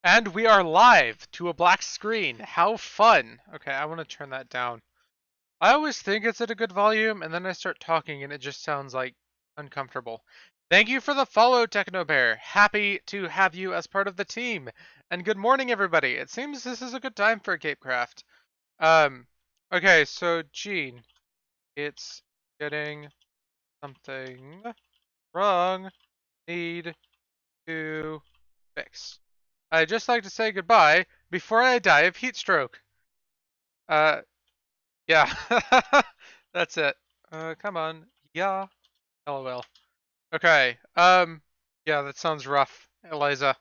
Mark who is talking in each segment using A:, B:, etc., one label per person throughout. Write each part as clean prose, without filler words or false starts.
A: And we are live to a black screen. How fun. Okay, I want to turn that down. I always think it's at a good volume, and then I start talking and it just sounds like uncomfortable. Thank you for the follow, TechnoBear. Happy to have you as part of the team. And good morning, everybody. It seems this is a good time for CapeCraft. Um, okay, so Gene, it's getting something wrong. Need to fix. I'd just like to say goodbye before I die of heat stroke. Uh, yeah. That's it. Come on. Yeah. LOL. Okay. Yeah, that sounds rough, Eliza.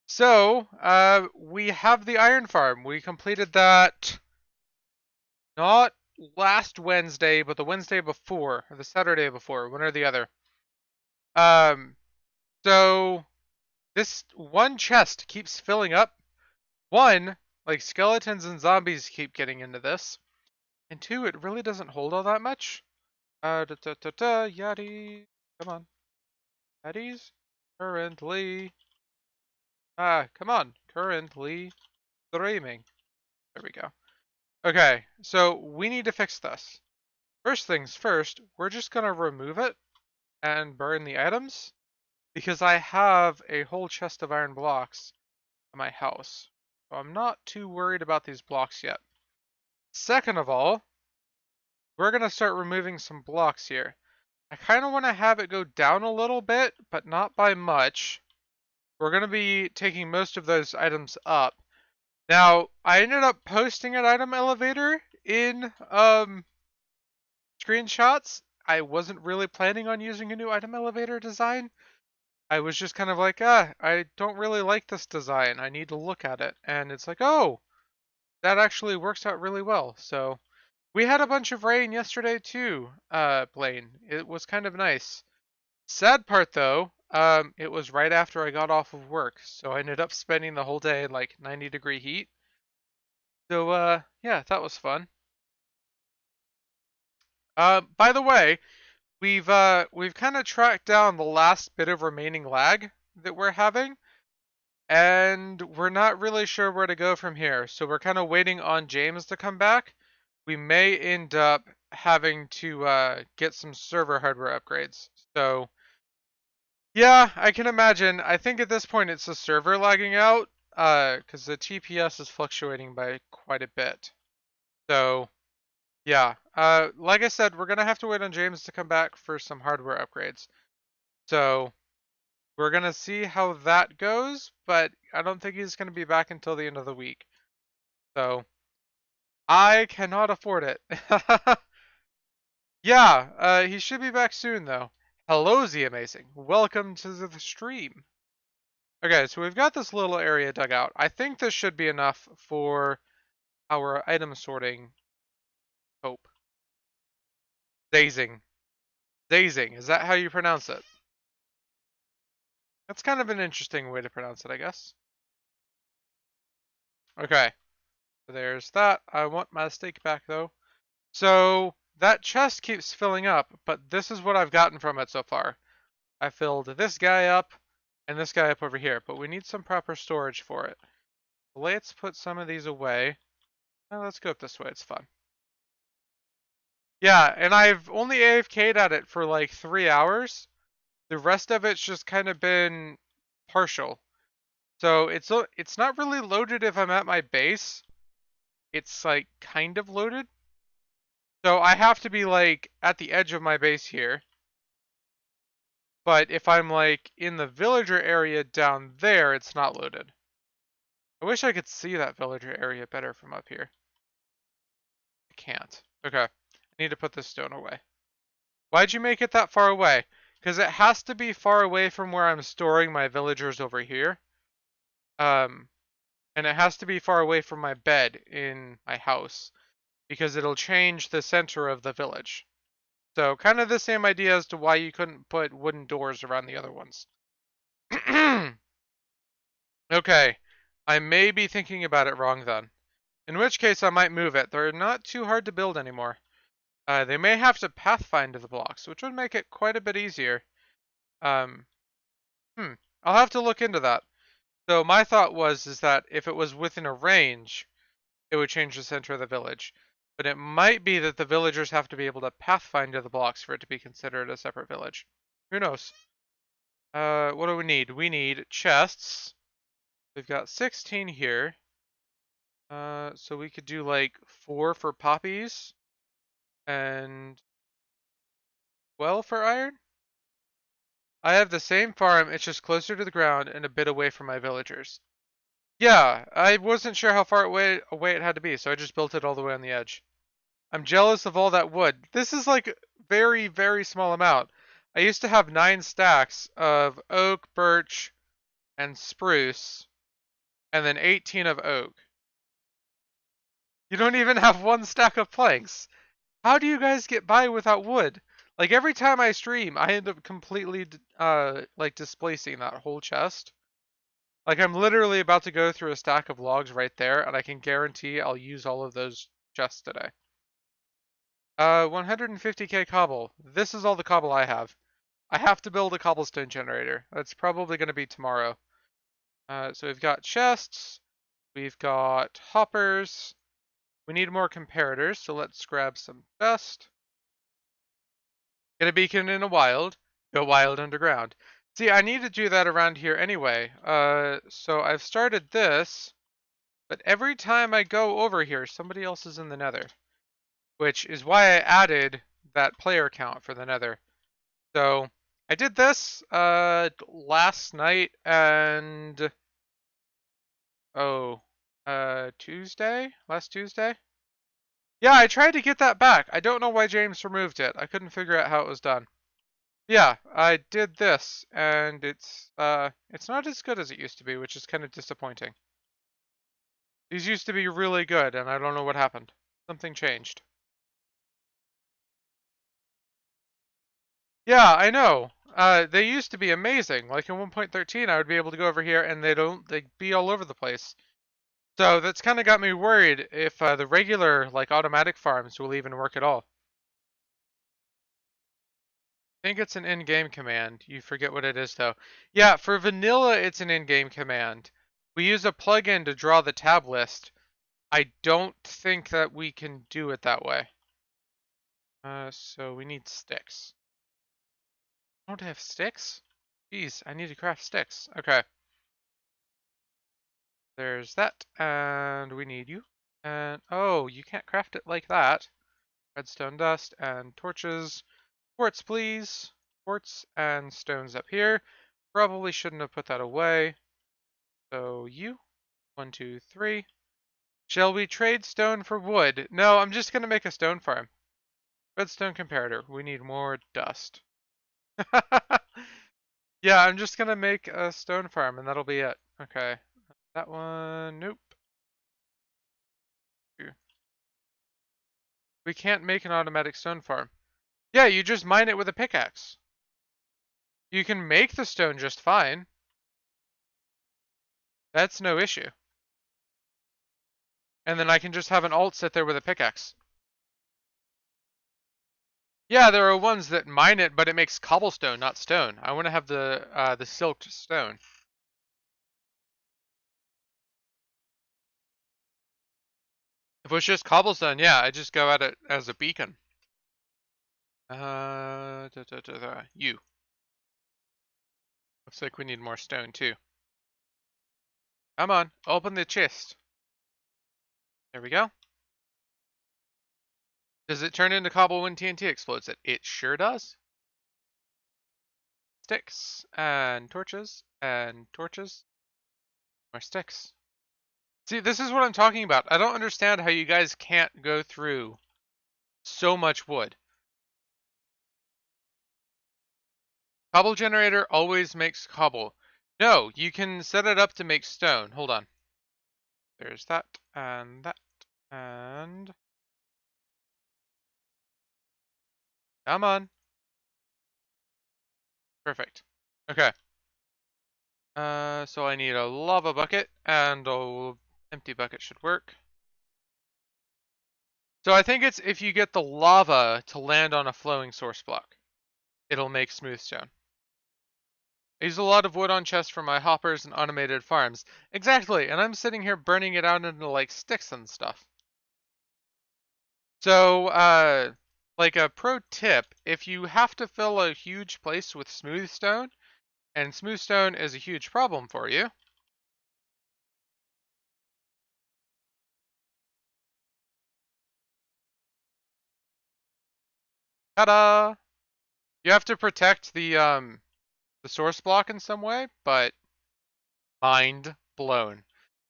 A: So, we have the iron farm. We completed that not last Wednesday, but the Wednesday before, or the Saturday before, one or the other. Um, so this one chest keeps filling up. One, like skeletons and zombies keep getting into this. And two, it really doesn't hold all that much. Yaddy. Come on. Yaddies? Currently. Come on. Currently streaming. There we go. Okay, so we need to fix this. First things first, we're just gonna remove it and burn the items because I have a whole chest of iron blocks at my house. So I'm not too worried about these blocks yet. Second of all, we're gonna start removing some blocks here. I kind of want to have it go down a little bit, but not by much. We're going to be taking most of those items up. Now, I ended up posting an item elevator in screenshots. I wasn't really planning on using a new item elevator design. I was just kind of like, I don't really like this design. I need to look at it. And it's like, oh, that actually works out really well. So we had a bunch of rain yesterday too, Blaine. It was kind of nice. Sad part though, it was right after I got off of work, so I ended up spending the whole day in like 90-degree heat. So yeah, that was fun. By the way, we've kind of tracked down the last bit of remaining lag that we're having, and we're not really sure where to go from here. So we're kind of waiting on James to come back. We may end up having to get some server hardware upgrades. So yeah, I can imagine. I think at this point it's the server lagging out, because the TPS is fluctuating by quite a bit. So, yeah. Like I said, we're gonna have to wait on James to come back for some hardware upgrades. So, we're gonna see how that goes, but I don't think he's gonna be back until the end of the week. So, I cannot afford it. Yeah, he should be back soon though. Hello, Z Amazing. Welcome to the stream. Okay, so we've got this little area dug out. I think this should be enough for our item sorting. Hope. Dazing. Dazing. Is that how you pronounce it? That's kind of an interesting way to pronounce it, I guess. Okay. So there's that. I want my steak back, though. So that chest keeps filling up, but this is what I've gotten from it so far. I filled this guy up and this guy up over here, but we need some proper storage for it. Let's put some of these away. Now let's go up this way. It's fun. Yeah, and I've only AFK'd at it for like 3 hours. The rest of it's just kind of been partial. So it's not really loaded if I'm at my base. It's like kind of loaded. So I have to be like at the edge of my base here. But if I'm like in the villager area down there, it's not loaded. I wish I could see that villager area better from up here. I can't. Okay. I need to put this stone away. Why'd you make it that far away? Because it has to be far away from where I'm storing my villagers over here. Um, and it has to be far away from my bed in my house because it'll change the center of the village. So kind of the same idea as to why you couldn't put wooden doors around the other ones. Okay, I may be thinking about it wrong then. In which case I might move it. They're not too hard to build anymore. They may have to pathfind the blocks, which would make it quite a bit easier. Um, I'll have to look into that. So my thought is that if it was within a range, it would change the center of the village. But it might be that the villagers have to be able to pathfind to the blocks for it to be considered a separate village. Who knows? What do we need? We need chests. We've got 16 here. So we could do like 4 for poppies and 12 for iron. I have the same farm, it's just closer to the ground and a bit away from my villagers. Yeah, I wasn't sure how far away it had to be, so I just built it all the way on the edge. I'm jealous of all that wood. This is like very, very small amount. I used to have 9 stacks of oak, birch, and spruce, and then 18 of oak. You don't even have 1 stack of planks. How do you guys get by without wood? Like every time I stream, I end up completely like displacing that whole chest. Like I'm literally about to go through a stack of logs right there, and I can guarantee I'll use all of those chests today. 150k cobble. This is all the cobble I have. I have to build a cobblestone generator. That's probably going to be tomorrow. So we've got chests. We've got hoppers. We need more comparators, so let's grab some dust. Get a beacon in a wild. Go wild underground. See, I need to do that around here anyway. So I've started this, but every time I go over here, somebody else is in the nether. Which is why I added that player count for the nether. So I did this last night and Tuesday? Last Tuesday? Yeah, I tried to get that back. I don't know why James removed it. I couldn't figure out how it was done. Yeah, I did this and it's not as good as it used to be, which is kind of disappointing. These used to be really good and I don't know what happened. Something changed. Yeah, I know. They used to be amazing. Like in 1.13, I would be able to go over here and they'd be all over the place. So that's kind of got me worried if the regular, like automatic farms will even work at all. I think it's an in-game command. You forget what it is though. Yeah, for vanilla, it's an in-game command. We use a plugin to draw the tab list. I don't think that we can do it that way. So we need sticks. I don't have sticks? Jeez, I need to craft sticks. Okay. There's that, and we need you. And, oh, you can't craft it like that. Redstone dust and torches. Quartz, please. Quartz and stones up here. Probably shouldn't have put that away. So you, 1, 2, 3. Shall we trade stone for wood? No, I'm just gonna make a stone farm. Redstone comparator. We need more dust. Yeah, I'm just gonna make a stone farm and that'll be it. Okay. That one, nope. We can't make an automatic stone farm. Yeah, you just mine it with a pickaxe. You can make the stone just fine. That's no issue. And then I can just have an alt sit there with a pickaxe. Yeah, there are ones that mine it, but it makes cobblestone, not stone. I want to have the silked stone. If it was just cobblestone, yeah, I just go at it as a beacon. You. Looks like we need more stone too. Come on, open the chest. There we go. Does it turn into cobble when TNT explodes it? It sure does. Sticks and torches and torches. More sticks. See, this is what I'm talking about. I don't understand how you guys can't go through so much wood. Cobble generator always makes cobble. No, you can set it up to make stone. Hold on. There's that and that and... Come on. Perfect. Okay. So I need a lava bucket and a empty bucket should work. So I think it's if you get the lava to land on a flowing source block, it'll make smooth stone. I use a lot of wood on chests for my hoppers and automated farms. Exactly, and I'm sitting here burning it out into like sticks and stuff. So, like a pro tip, if you have to fill a huge place with smooth stone, and smooth stone is a huge problem for you. Ta-da! You have to protect the source block in some way, but mind blown.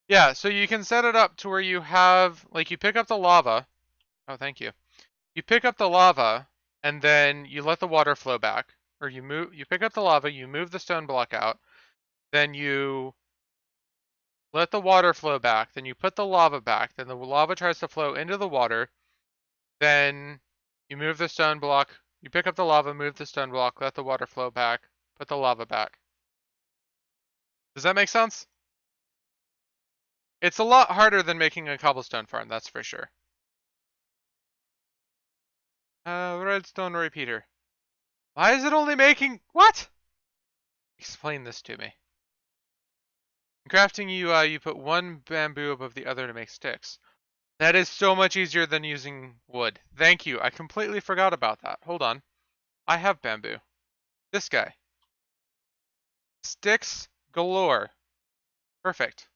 A: Yeah, so you can set it up to where you have like you pick up the lava. Oh, thank you. You pick up the lava and then you let the water flow back. Or you pick up the lava, you move the stone block out, then you let the water flow back, then you put the lava back, then the lava tries to flow into the water, then you move the stone block, you pick up the lava, move the stone block, let the water flow back, put the lava back. Does that make sense? It's a lot harder than making a cobblestone farm, that's for sure. Redstone repeater. Why is it only making... What? Explain this to me. In crafting, you put one bamboo above the other to make sticks. That is so much easier than using wood. Thank you. I completely forgot about that. Hold on. I have bamboo. This guy. Sticks galore. Perfect.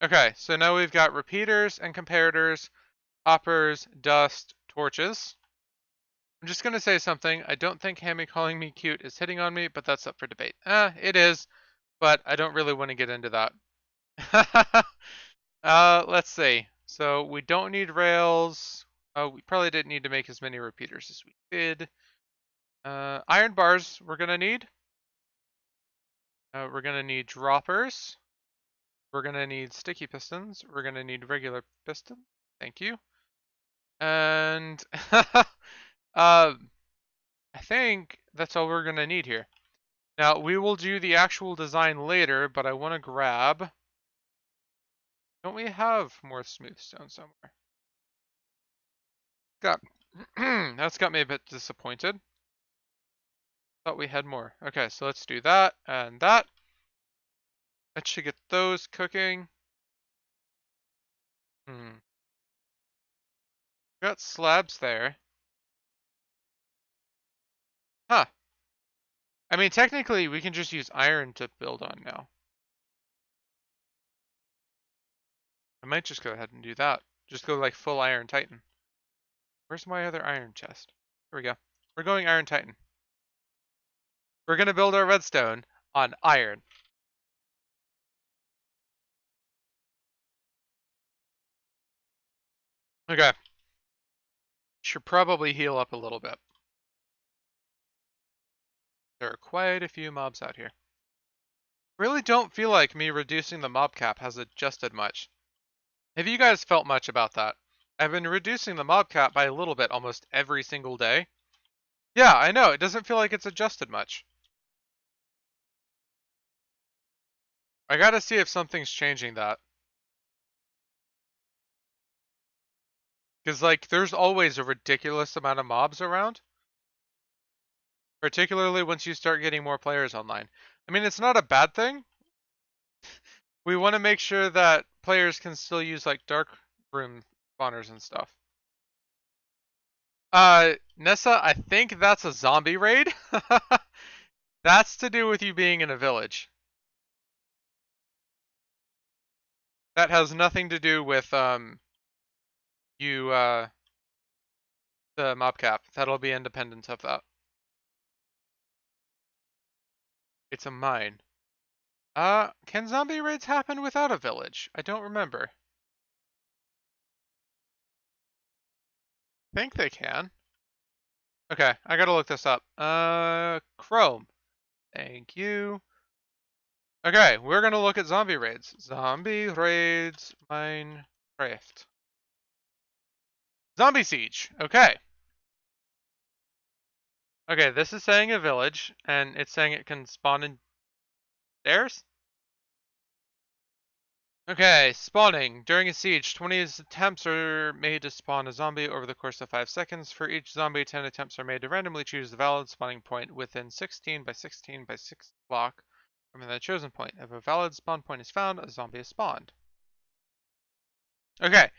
A: Okay, so now we've got repeaters and comparators, hoppers, dust, torches. I'm just going to say something. I don't think Hammy calling me cute is hitting on me, but that's up for debate. It is, but I don't really want to get into that. Let's see. So we don't need rails. We probably didn't need to make as many repeaters as we did. Iron bars we're gonna need. We're gonna need droppers. We're gonna need sticky pistons. We're gonna need regular pistons. Thank you. And I think that's all we're gonna need here. Now we will do the actual design later, but I want to grab. Don't we have more smooth stone somewhere? Got that's got me a bit disappointed. Thought we had more. Okay, so let's do that and that. That should get those cooking. Got slabs there. Huh. I mean, technically, we can just use iron to build on now. I might just go ahead and do that. Just go like full Iron Titan. Where's my other iron chest? Here we go. We're going Iron Titan. We're gonna build our redstone on iron. Okay. Should probably heal up a little bit. There are quite a few mobs out here. Really don't feel like me reducing the mob cap has adjusted much. Have you guys felt much about that? I've been reducing the mob cap by a little bit almost every single day. Yeah, I know. It doesn't feel like it's adjusted much. I gotta see if something's changing that. Because, like, there's always a ridiculous amount of mobs around. Particularly once you start getting more players online. I mean, it's not a bad thing. We want to make sure that players can still use, like, dark room spawners and stuff. Nessa, I think that's a zombie raid. That's to do with you being in a village. That has nothing to do with, you, the mob cap. That'll be independent of that. It's a mine. Can zombie raids happen without a village? I don't remember. Think they can. Okay, I gotta look this up. Chrome. Thank you. Okay, we're gonna look at zombie raids. Zombie raids Minecraft. Zombie siege. Okay. Okay, this is saying a village, and it's saying it can spawn in stairs? Okay, spawning. During a siege, 20 attempts are made to spawn a zombie over the course of 5 seconds. For each zombie, 10 attempts are made to randomly choose the valid spawning point within 16 by 16 by 6 block from the chosen point. If a valid spawn point is found, a zombie is spawned. Okay,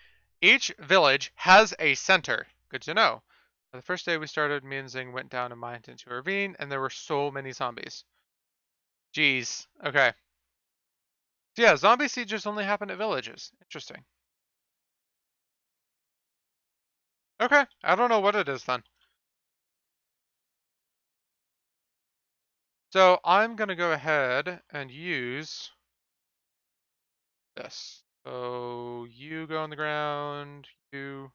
A: each village has a center. Good to know. The first day we started, me and Zing went down a mine into a ravine, and there were so many zombies. Jeez. Okay. So yeah, zombie sieges only happen at villages. Interesting. Okay, I don't know what it is then. So I'm gonna go ahead and use this. So you go on the ground, you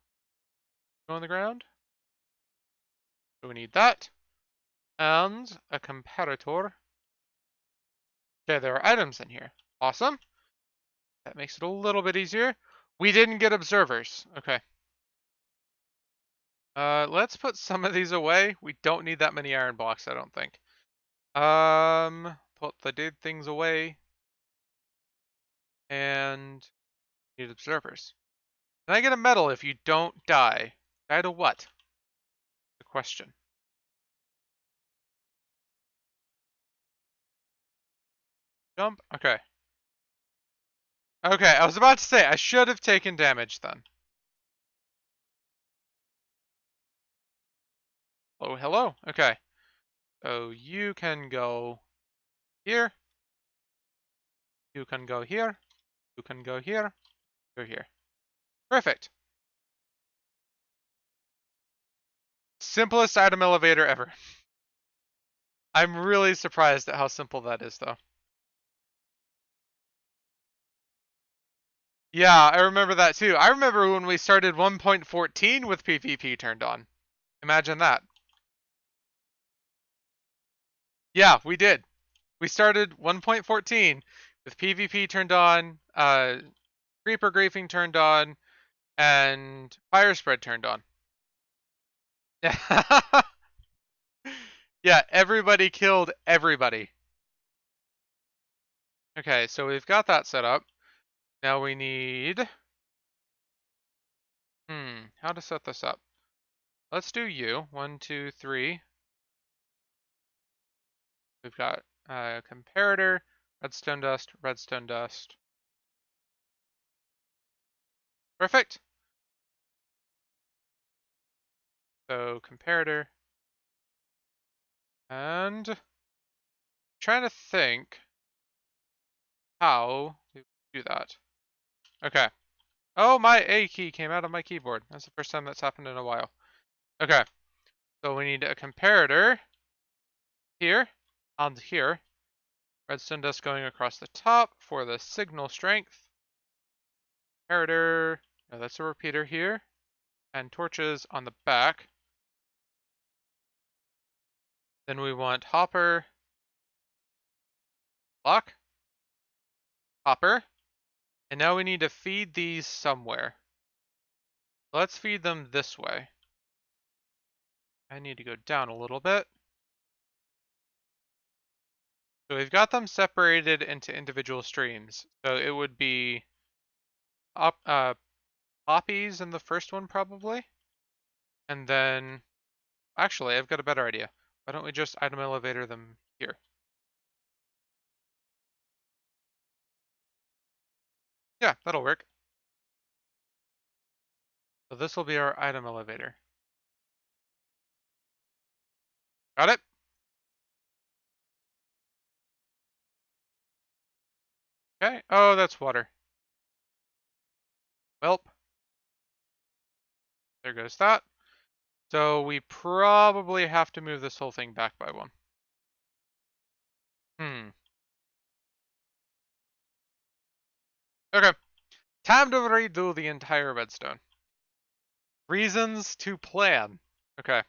A: go on the ground. So we need that. And a comparator. Okay, there are items in here. Awesome. That makes it a little bit easier. We didn't get observers. Okay. Let's put some of these away. We don't need that many iron blocks, I don't think. Put the dead things away. And need observers. Can I get a medal if you don't die? Die to what? The question. Jump? Okay. Okay, I was about to say, I should have taken damage then. Oh, hello. Okay. So you can go here. You can go here. You can go here. Go here. Perfect. Simplest item elevator ever. I'm really surprised at how simple that is, though. Yeah, I remember that too. I remember when we started 1.14 with PvP turned on. Imagine that. Yeah, we did. We started 1.14 with PvP turned on, Creeper Griefing turned on, and Fire Spread turned on. Yeah, everybody killed everybody. Okay, so we've got that set up. Now we need... how to set this up. Let's do you. 1, 2, 3. We've got comparator, redstone dust, redstone dust. Perfect. So comparator. And trying to think how we do that. Okay. Oh, my A key came out of my keyboard. That's the first time that's happened in a while. Okay. So we need a comparator here and here. Redstone dust going across the top for the signal strength. Comparator. No, that's a repeater here. And torches on the back. Then we want hopper. Block. Hopper. And now we need to feed these somewhere. Let's feed them this way. I need to go down a little bit. So we've got them separated into individual streams. So it would be up, poppies in the first one probably. And then, actually, I've got a better idea. Why don't we just item elevator them here? Yeah, that'll work. So this will be our item elevator. Got it? Okay. Oh, that's water. Welp. There goes that. So we probably have to move this whole thing back by one. Okay. Time to redo the entire redstone. Reasons to plan. Okay.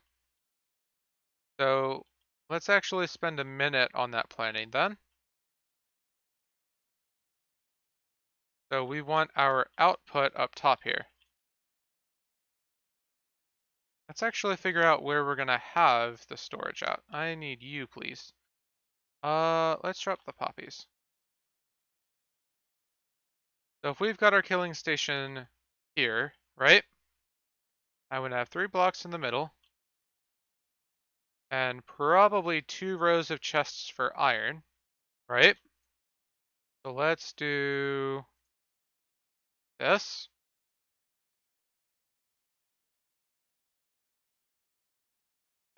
A: So let's actually spend a minute on that planning then. So we want our output up top here. Let's actually figure out where we're gonna have the storage at. I need you, please. Let's drop the poppies. So if we've got our killing station here, right? I would have 3 blocks in the middle. And probably 2 rows of chests for iron, right? So let's do this.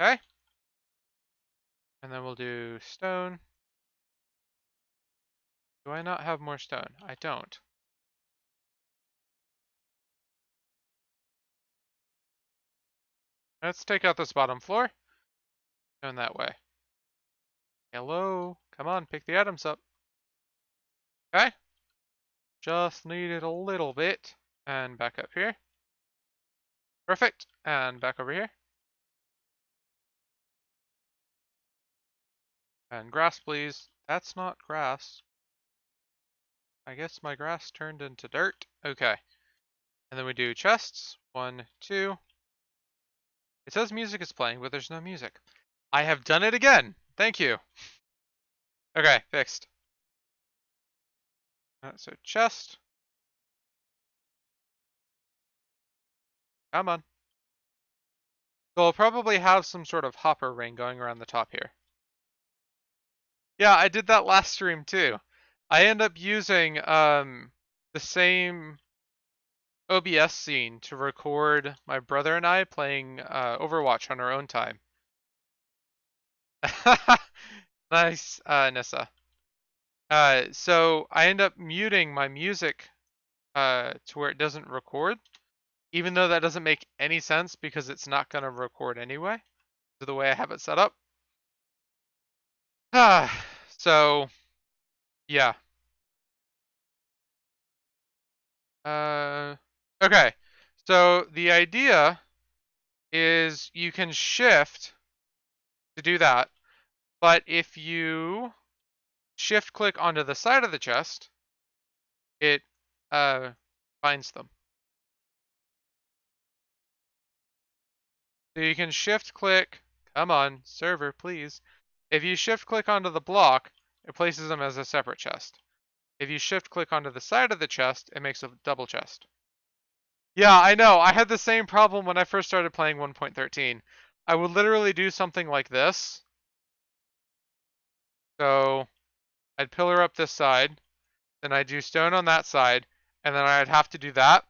A: Okay. And then we'll do stone. Do I not have more stone? I don't. Let's take out this bottom floor. Going that way. Hello. Come on, pick the items up. Okay. Just needed a little bit. And back up here. Perfect. And back over here. And grass, please. That's not grass. I guess my grass turned into dirt. Okay. And then we do chests. 1, 2. It says music is playing, but there's no music. I have done it again. Thank you. Okay, fixed. So chest. Come on. So I'll probably have some sort of hopper ring going around the top here. Yeah, I did that last stream too. I end up using the same OBS scene to record my brother and I playing Overwatch on our own time. Nice, Nissa. So I end up muting my music to where it doesn't record, even though that doesn't make any sense because it's not going to record anyway, to the way I have it set up. So, yeah. Okay. So the idea is you can shift to do that, but if you shift click onto the side of the chest, it finds them. So you can shift click, come on, server, please. If you shift click onto the block, it places them as a separate chest. If you shift click onto the side of the chest, it makes a double chest. Yeah, I know. I had the same problem when I first started playing 1.13. I would literally do something like this. So I'd pillar up this side, then I'd do stone on that side, and then I'd have to do that.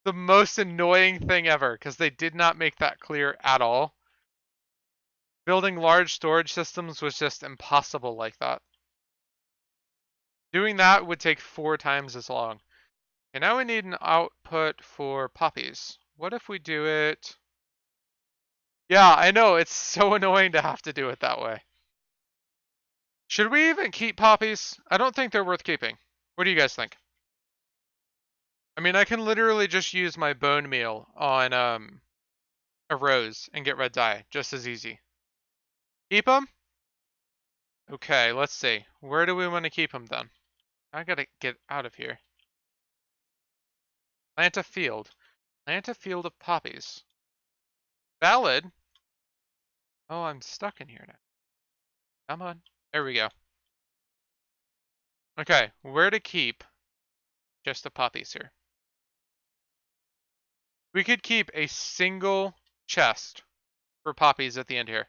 A: The most annoying thing ever, because they did not make that clear at all. Building large storage systems was just impossible like that. Doing that would take 4 times as long. And now we need an output for poppies. What if we do it? Yeah, I know, it's so annoying to have to do it that way. Should we even keep poppies? I don't think they're worth keeping. What do you guys think? I mean, I can literally just use my bone meal on a rose and get red dye, just as easy. Keep them? Okay, let's see. Where do we want to keep them then? I gotta get out of here. Plant a field. Plant a field of poppies. Valid. Oh, I'm stuck in here now. Come on. There we go. Okay, where to keep just the poppies here? We could keep a single chest for poppies at the end here.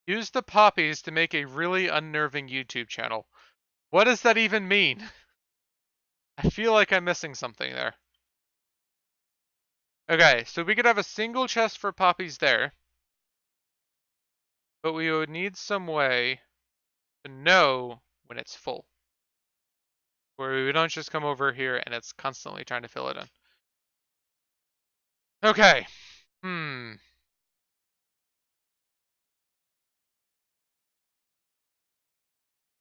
A: Use the poppies to make a really unnerving YouTube channel. What does that even mean? I feel like I'm missing something there. Okay, so we could have a single chest for poppies there. But we would need some way to know when it's full. Where we don't just come over here and it's constantly trying to fill it in. Okay.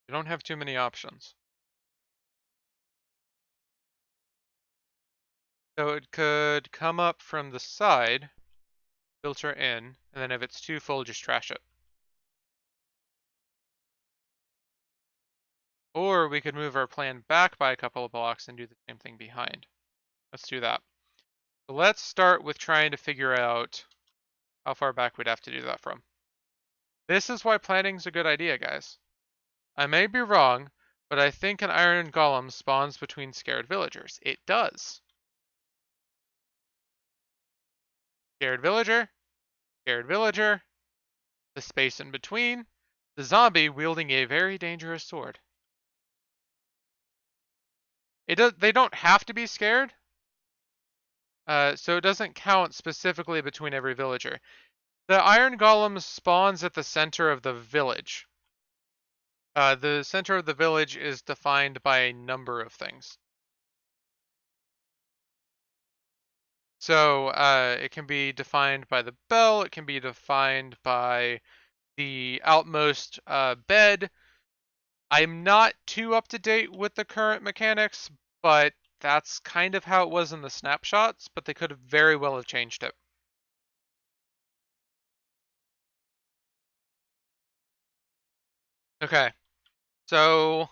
A: We don't have too many options. So it could come up from the side, filter in, and then if it's too full, just trash it. Or we could move our plan back by a couple of blocks and do the same thing behind. Let's do that. So let's start with trying to figure out how far back we'd have to do that from. This is why planning's a good idea, guys. I may be wrong, but I think an iron golem spawns between scared villagers. It does. Scared villager, scared villager, the space in between, the zombie wielding a very dangerous sword. They don't have to be scared, so it doesn't count specifically between every villager. The iron golem spawns at the center of the village. The center of the village is defined by a number of things. So it can be defined by the bell, it can be defined by the outmost bed. I'm not too up to date with the current mechanics, but that's kind of how it was in the snapshots, but they could have very well have changed it. Okay, so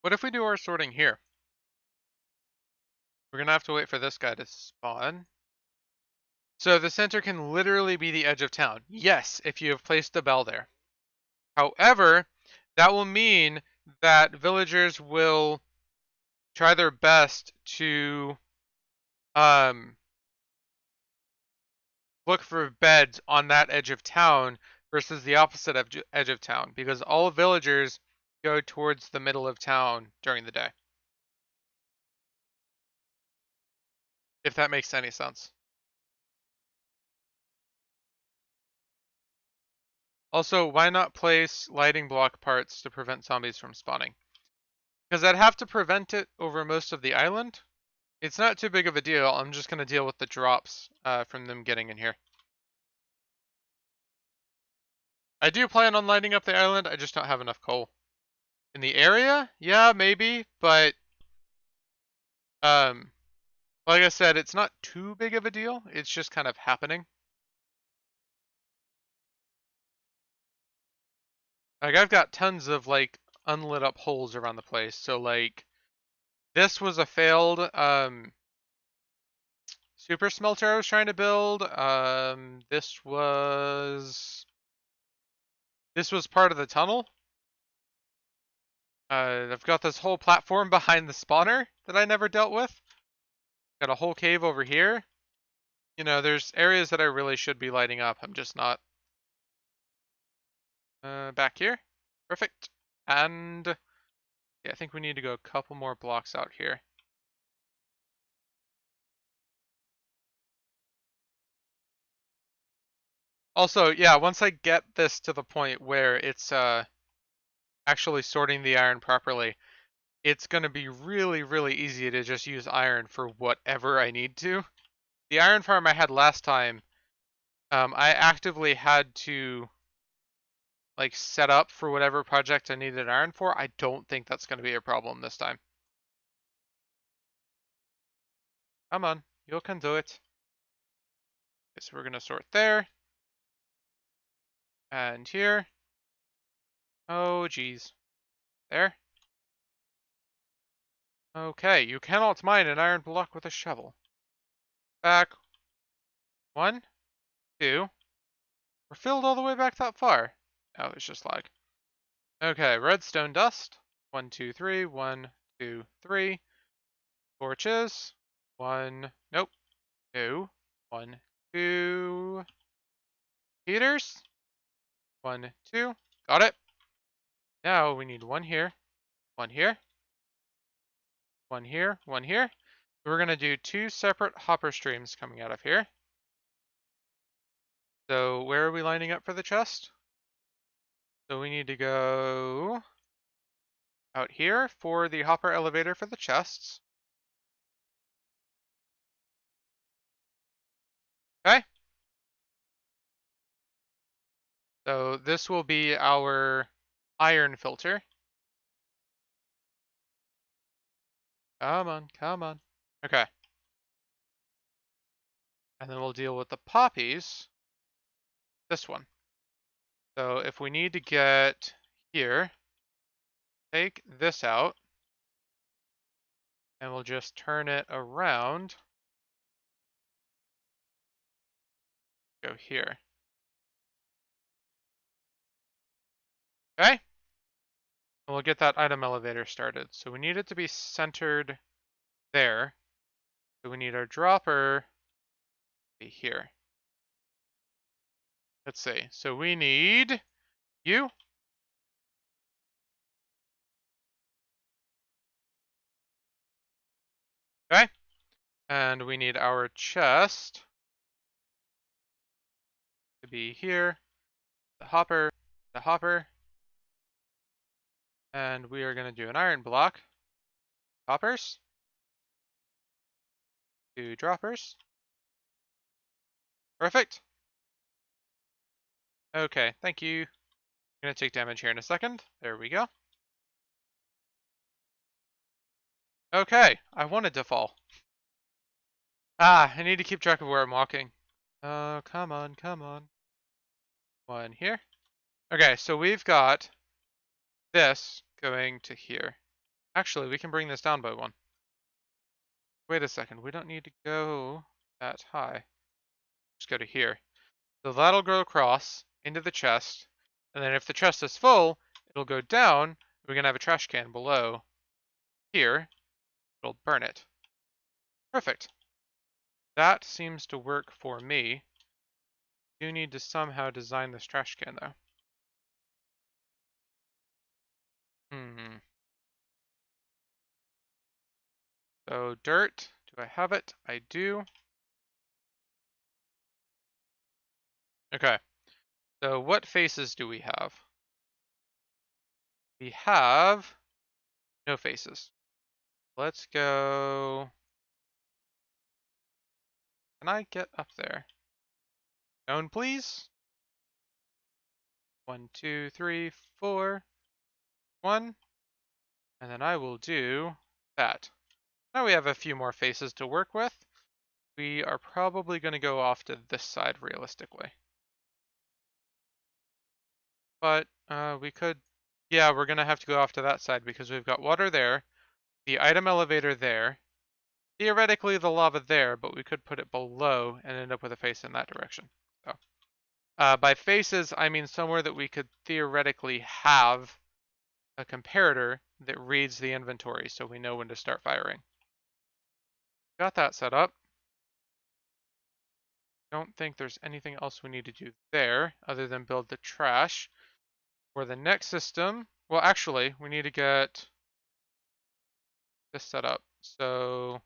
A: what if we do our sorting here? We're gonna have to wait for this guy to spawn. So the center can literally be the edge of town. Yes, if you have placed the bell there. However, that will mean that villagers will try their best to um, look for beds on that edge of town versus the opposite edge of town, because all villagers go towards the middle of town during the day. If that makes any sense. Also, why not place lighting block parts to prevent zombies from spawning? Because I'd have to prevent it over most of the island. It's not too big of a deal. I'm just going to deal with the drops from them getting in here. I do plan on lighting up the island. I just don't have enough coal. In the area? Yeah, maybe. But, um, like I said, it's not too big of a deal. It's just kind of happening. Like, I've got tons of, like, unlit up holes around the place. So, like, this was a failed, super smelter I was trying to build. This was part of the tunnel. I've got this whole platform behind the spawner that I never dealt with. Got a whole cave over here. You know, there's areas that I really should be lighting up. I'm just not. Back here. Perfect. And yeah, I think we need to go a couple more blocks out here. Also, yeah, once I get this to the point where it's actually sorting the iron properly, it's going to be really, really easy to just use iron for whatever I need to. The iron farm I had last time, I actively had to like set up for whatever project I needed iron for. I don't think that's going to be a problem this time. Come on, you can do it. Okay, so we're going to sort there and here. Oh, geez. There. Okay, you cannot mine an iron block with a shovel. Back. 1, 2. We're filled all the way back that far. Oh, it's just lag. Okay, redstone dust. 1, 2, 3. 1, 2, 3. Torches. 1. Nope. 2. 1, 2. Heaters. 1, 2. Got it. Now we need 1 here. 1 here. 1 here. 1 here. We're going to do 2 separate hopper streams coming out of here. So where are we lining up for the chest? So we need to go out here for the hopper elevator for the chests. Okay. So this will be our iron filter. Come on, come on. Okay. And then we'll deal with the poppies. This one. So if we need to get here, take this out. And we'll just turn it around. Go here. Okay, and we'll get that item elevator started. So we need it to be centered there. So we need our dropper to be here. Let's see. So we need you. Okay. And we need our chest to be here. The hopper. And we are going to do an iron block. Hoppers. 2 droppers. Perfect. Okay, thank you. I'm going to take damage here in a second. There we go. Okay, I wanted to fall. Ah, I need to keep track of where I'm walking. Oh, come on, come on. One here. Okay, so we've got this going to here. Actually, we can bring this down by 1. Wait a second, we don't need to go that high. Just go to here. So that'll go across into the chest, and then if the chest is full, it'll go down. We're gonna have a trash can below here. It'll burn it. Perfect. That seems to work for me. Do need to somehow design this trash can though. So dirt, do I have it? I do. Okay. So what faces do we have? We have no faces. Let's go. Can I get up there? Stone, please. 1, 2, 3, 4. 1. And then I will do that. Now we have a few more faces to work with. We are probably going to go off to this side realistically. But we could, yeah, we're going to have to go off to that side because we've got water there, the item elevator there, theoretically the lava there, but we could put it below and end up with a face in that direction. So, by faces, I mean somewhere that we could theoretically have a comparator that reads the inventory so we know when to start firing. Got that set up. Don't think there's anything else we need to do there other than build the trash. For the next system, well, actually, we need to get this set up. So,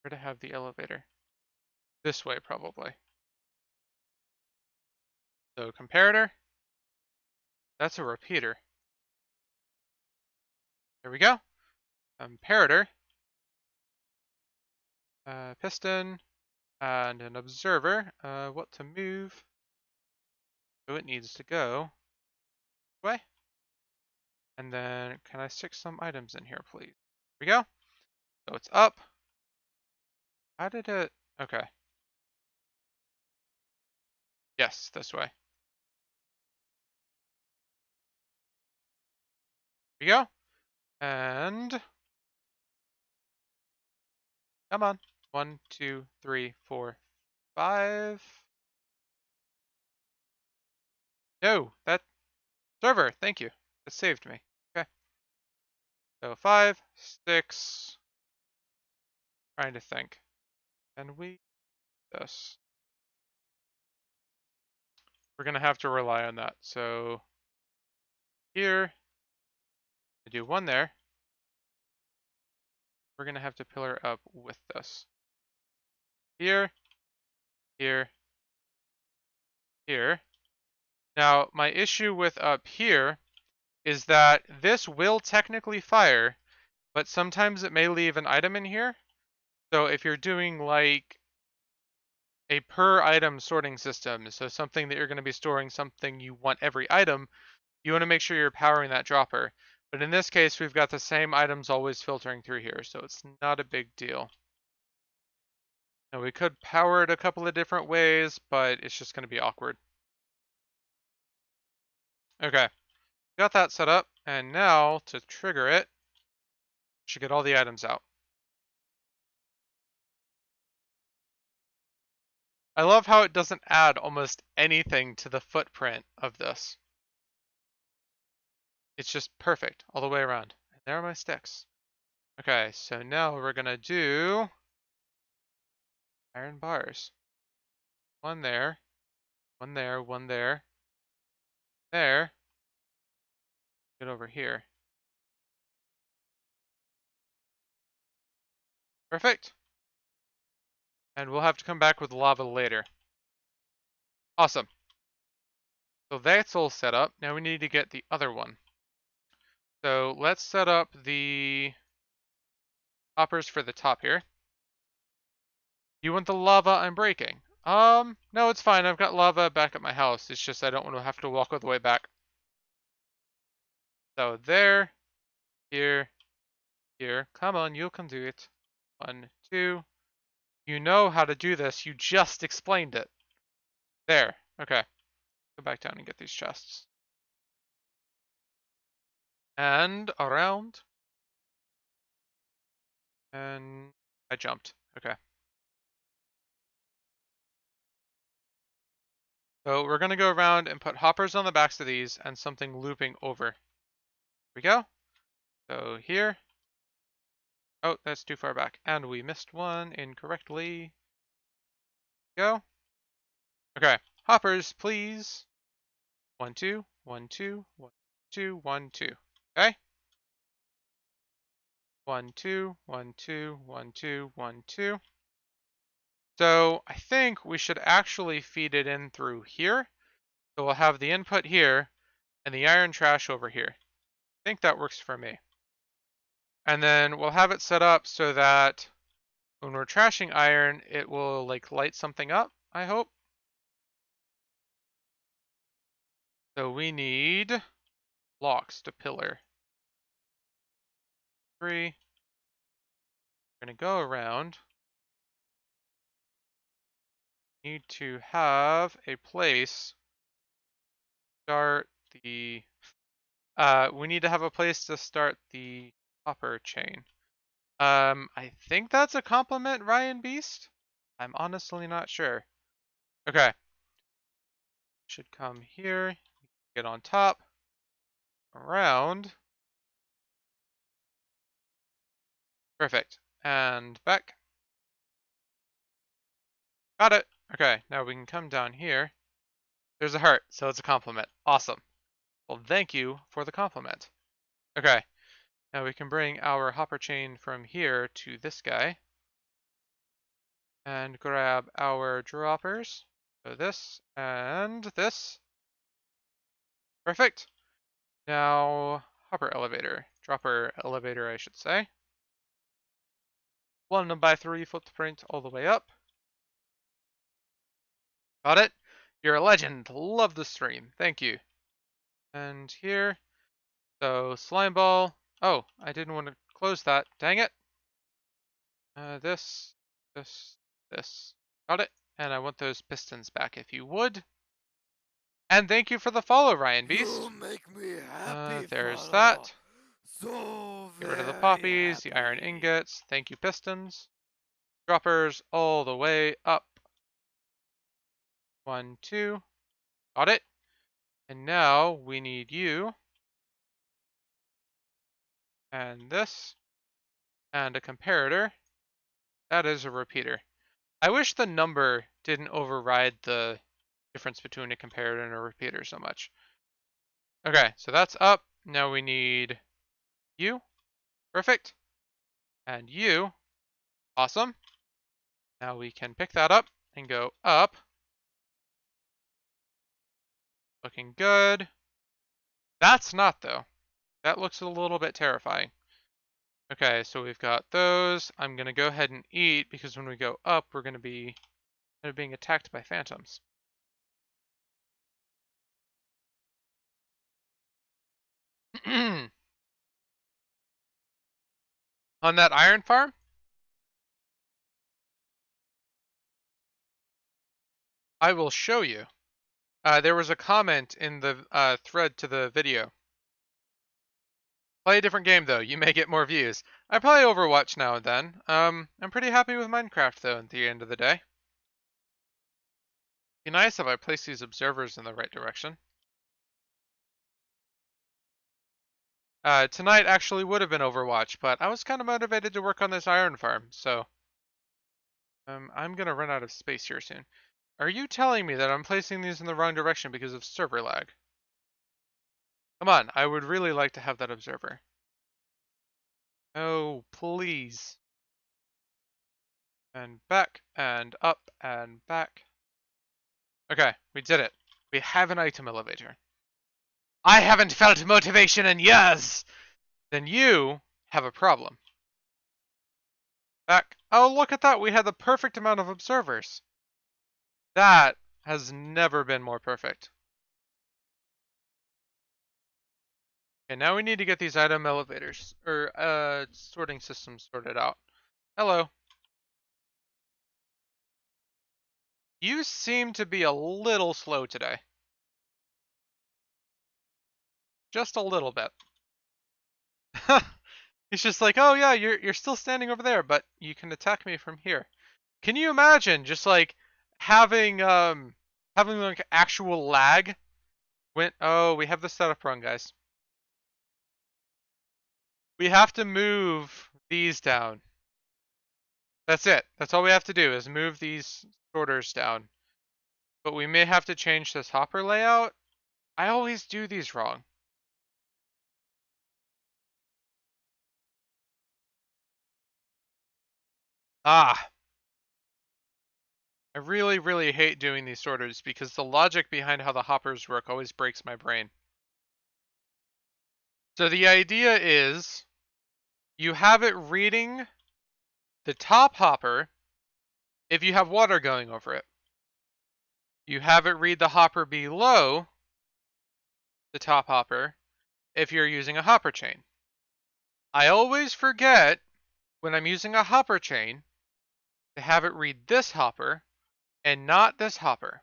A: where to have the elevator? This way, probably. So, comparator. That's a repeater. There we go. Comparator. Piston. And an observer. What to move? So it needs to go this way. And then, can I stick some items in here, please? Here we go. So it's up. How did it? Okay. Yes, this way. Here we go. And come on. 1, 2, 3, 4, 5. No, that server. Thank you. That saved me. Okay. So 5, 6. Trying to think. Can we this? We're gonna have to rely on that. So here, I do 1 there. We're gonna have to pillar up with this. Here, here, here. Now, my issue with up here is that this will technically fire, but sometimes it may leave an item in here. So if you're doing like a per item sorting system, so something that you're going to be storing something you want every item, you want to make sure you're powering that dropper. But in this case, we've got the same items always filtering through here, so it's not a big deal. Now we could power it a couple of different ways, but it's just going to be awkward. Okay, got that set up, and now to trigger it, should get all the items out. I love how it doesn't add almost anything to the footprint of this. It's just perfect all the way around. And there are my sticks. Okay, so now we're gonna do iron bars. One there, one there, one there, there. Get over here. Perfect. And we'll have to come back with lava later. Awesome. So that's all set up. Now we need to get the other one. So let's set up the hoppers for the top here. You want the lava I'm breaking? No, it's fine. I've got lava back at my house. It's just I don't want to have to walk all the way back. So there, here, here. Come on, you can do it. 1, 2. You know how to do this. You just explained it. There. Okay. Go back down and get these chests. And around. And I jumped. Okay. So we're going to go around and put hoppers on the backs of these and something looping over. Here we go. So here. Oh, that's too far back. And we missed one incorrectly. Go. Okay. Hoppers, please. 1, 2, 1, 2, 1, 2, 1, 2. Okay. 1, 2, 1, 2, 1, 2, 1, 2. So I think we should actually feed it in through here. So we'll have the input here and the iron trash over here. I think that works for me. And then we'll have it set up so that when we're trashing iron, it will like light something up, I hope. So we need blocks to pillar. 3. We're going to go around. Need to have a place start the we need to have a place to start the hopper chain. I think that's a compliment, Ryan Beast. I'm honestly not sure. Okay. Should come here, get on top, around. Perfect. And back. Got it. Okay, now we can come down here. There's a heart, so it's a compliment. Awesome. Well, thank you for the compliment. Okay, now we can bring our hopper chain from here to this guy. And grab our droppers. So this and this. Perfect. Now, hopper elevator. Dropper elevator, I should say. 1x3 footprint all the way up. Got it? You're a legend. Love the stream. Thank you. And here. So, slime ball. Oh, I didn't want to close that. Dang it. This. Got it. And I want those pistons back if you would. And thank you for the follow, Ryan Beast.
B: You make me happy,
A: There's
B: follow.
A: that.
B: So
A: Get rid of the
B: very
A: poppies,
B: happy.
A: the iron ingots. Thank you, pistons. Droppers all the way up. 1, 2. Got it. And now we need you. And this. And a comparator. That is a repeater. I wish the number didn't override the difference between a comparator and a repeater so much. Okay, so that's up. Now we need you. Perfect. And you. Awesome. Now we can pick that up and go up. Looking good. That's not, though. That looks a little bit terrifying. Okay, so we've got those. I'm going to go ahead and eat because when we go up, we're going to be being attacked by phantoms. On that iron farm? I will show you. There was a comment in the thread to the video. Play a different game, though. You may get more views. I play Overwatch now and then. I'm pretty happy with Minecraft, though, at the end of the day. Be nice if I place these observers in the right direction. Tonight actually would have been Overwatch, but I was kind of motivated to work on this iron farm, so I'm gonna run out of space here soon. Are you telling me that I'm placing these in the wrong direction because of server lag? Come on, I would really like to have that observer. Oh, please. And back, and up, and back. Okay, we did it. We have an item elevator. I haven't felt motivation in years! Then you have a problem. Back. Oh, look at that. We had the perfect amount of observers. That has never been more perfect. Okay, now we need to get these item elevators, or sorting systems sorted out. Hello. You seem to be a little slow today. Just a little bit. He's just like, oh yeah, you're still standing over there, but you can attack me from here. Can you imagine just like having having like actual lag? When oh, we have the setup wrong, guys. We have to move these down. That's it. That's all we have to do is move these sorters down. But we may have to change this hopper layout. I always do these wrong. Ah, I really, really hate doing these sorters because the logic behind how the hoppers work always breaks my brain. So the idea is you have it reading the top hopper if you have water going over it. You have it read the hopper below the top hopper if you're using a hopper chain. I always forget when I'm using a hopper chain to have it read this hopper and not this hopper.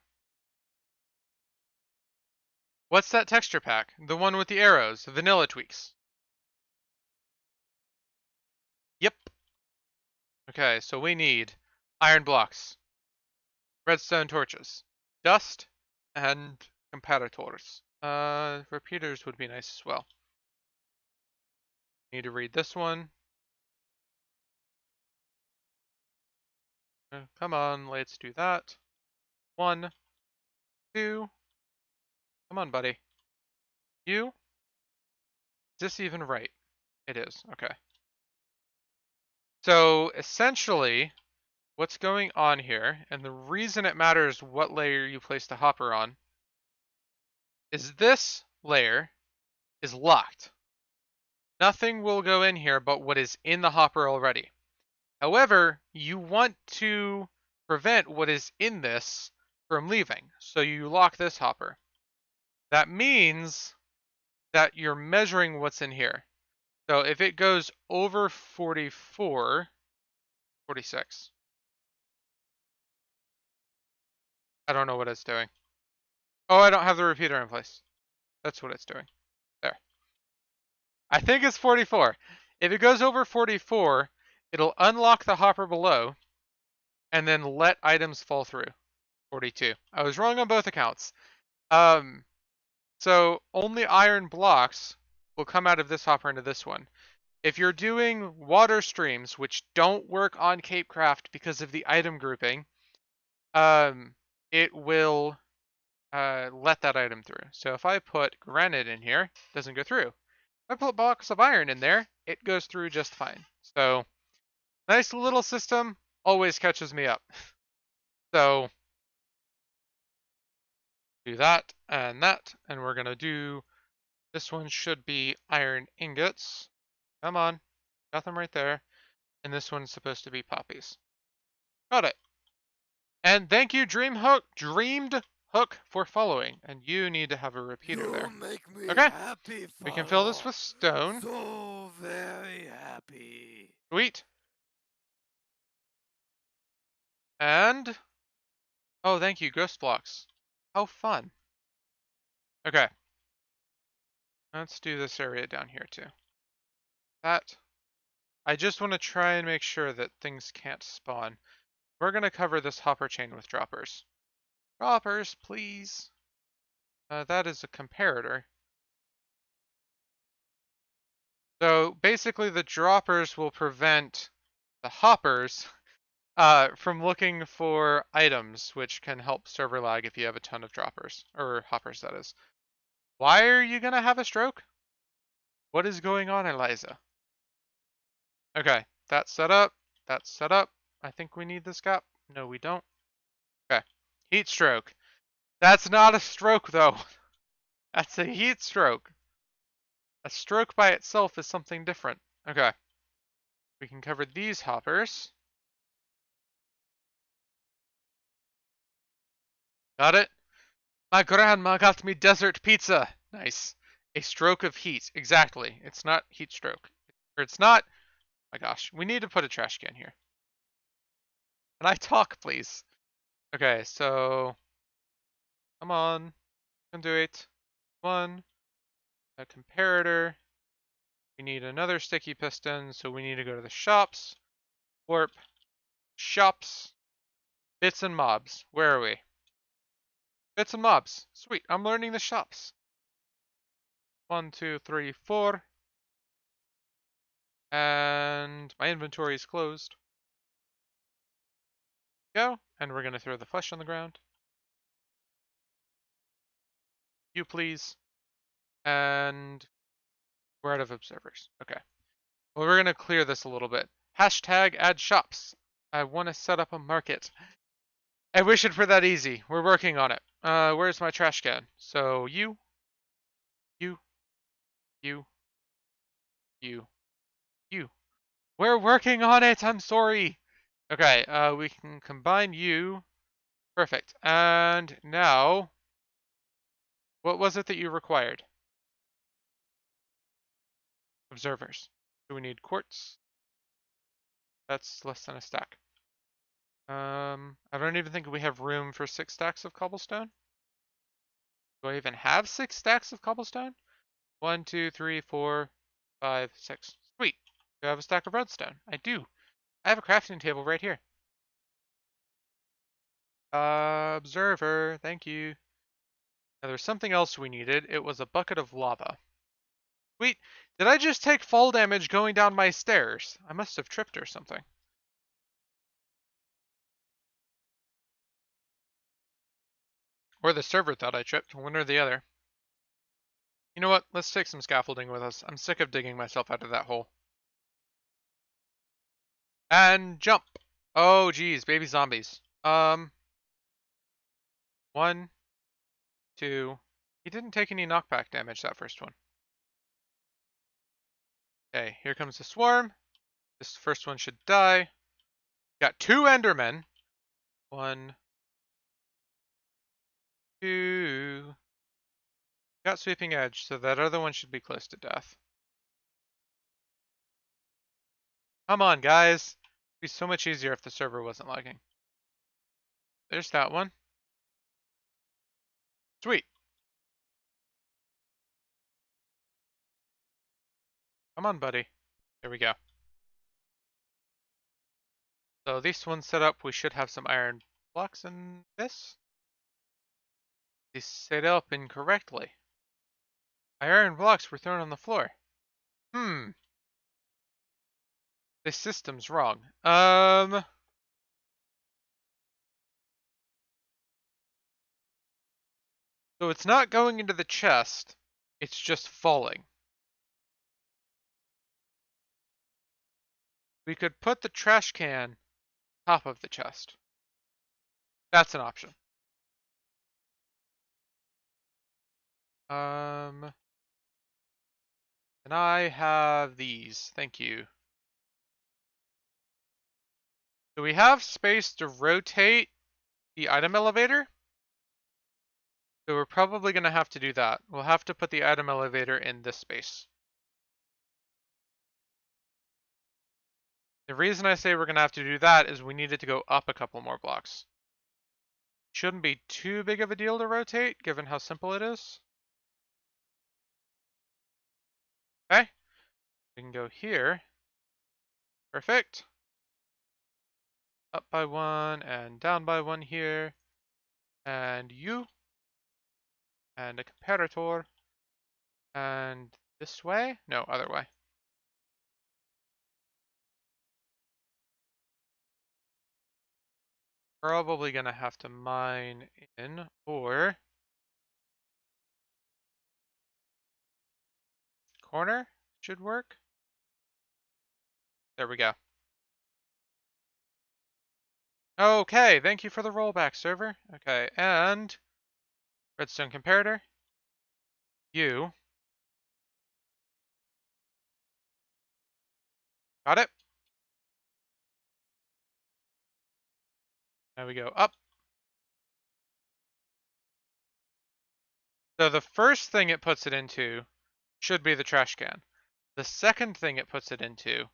A: What's that texture pack? The one with the arrows, the vanilla tweaks. Yep. Okay, so we need iron blocks, redstone torches, dust, and comparators. Repeaters would be nice as well. Need to read this one. Come on, let's do that. 1, 2. Come on, buddy. You? Is this even right? It is. Okay. So essentially, what's going on here, and the reason it matters what layer you place the hopper on, is this layer is locked. Nothing will go in here but what is in the hopper already. However, you want to prevent what is in this from leaving, so you lock this hopper. That means that you're measuring what's in here. So if it goes over 44, 46. I don't know what it's doing. Oh, I don't have the repeater in place. That's what it's doing. There. I think it's 44. If it goes over 44, it'll unlock the hopper below and then let items fall through. 42. I was wrong on both accounts. Um, so only iron blocks will come out of this hopper into this one. If you're doing water streams, which don't work on CapeCraft because of the item grouping, it will let that item through. So if I put granite in here, it doesn't go through. If I put blocks of iron in there, it goes through just fine. So nice little system, always catches me up. So do that, and we're gonna do, this one should be iron ingots. Come on, got them right there. And this one's supposed to be poppies. Got it. And thank you, Dreamed Hook, for following. And you need to have a repeater
B: You
A: there.
B: make me
A: Okay,
B: happy,
A: we can fill this
B: follow.
A: with stone.
B: So very happy.
A: Sweet. And, oh, thank you, ghost blocks. How fun. Okay, let's do this area down here too. That, I just want to try and make sure that things can't spawn. We're going to cover this hopper chain with droppers. Droppers, please. That is a comparator. So basically the droppers will prevent the hoppers from looking for items, which can help server lag if you have a ton of droppers, or hoppers that is. Why are you gonna have a stroke? What is going on, Eliza? Okay, that's set up. That's set up. I think we need this gap. No, we don't. Okay. Heat stroke. That's not a stroke, though. That's a heat stroke. A stroke by itself is something different. Okay. We can cover these hoppers. Got it? My grandma got me desert pizza. Nice. A stroke of heat. Exactly. It's not heat stroke. Or it's not. Oh my gosh. We need to put a trash can here. Can I talk, please? Okay, so come on. Can do it. One. A comparator. We need another sticky piston, so we need to go to the shops. Warp. Shops. Bits and mobs. Where are we? Bits and mobs. Sweet. I'm learning the shops. 1, 2, 3, 4. And my inventory is closed. Go. And we're going to throw the flesh on the ground. You please. And we're out of observers. Okay. Well, we're going to clear this a little bit. Hashtag add shops. I want to set up a market. I wish it were that easy. We're working on it. Where's my trash can? So you, you, you, you, you. We're working on it. I'm sorry. Okay. We can combine you. Perfect. And now, what was it that you required? Observers. Do we need quartz? That's less than a stack. I don't even think we have room for 6 stacks of cobblestone. Do I even have 6 stacks of cobblestone? 1, 2, 3, 4, 5, 6. Sweet. Do I have a stack of redstone? I do. I have a crafting table right here. Observer. Thank you. Now there's something else we needed. It was a bucket of lava. Sweet. Did I just take fall damage going down my stairs? I must have tripped or something. Or the server thought I tripped, one or the other. You know what? Let's take some scaffolding with us. I'm sick of digging myself out of that hole. And jump. Oh, geez, baby zombies. 1, 2. He didn't take any knockback damage, that first one. Okay, here comes the swarm. This first one should die. Got 2 Endermen. 1, 2. Got sweeping edge, so that other one should be close to death. Come on, guys. It'd be so much easier if the server wasn't lagging. There's that one. Sweet. Come on, buddy. There we go. So this one's set up. We should have some iron blocks in this. Is set up incorrectly. Iron blocks were thrown on the floor. This system's wrong. So it's not going into the chest. It's just falling. We could put the trash can top of the chest. That's an option. Can I have these? Thank you. Do we have space to rotate the item elevator? So we're probably going to have to do that. We'll have to put the item elevator in this space. The reason I say we're going to have to do that is we need it to go up a couple more blocks. Shouldn't be too big of a deal to rotate, given how simple it is. Okay. We can go here. Perfect. Up by 1 and down by 1 here. and you, and a comparator, and this way? No, other way. Probably gonna have to mine in, or corner should work. There we go. Okay, thank you for the rollback, server. Okay, and redstone comparator, you. Got it? Now we go up. So the first thing it puts it into should be the trash can. The second thing it puts it into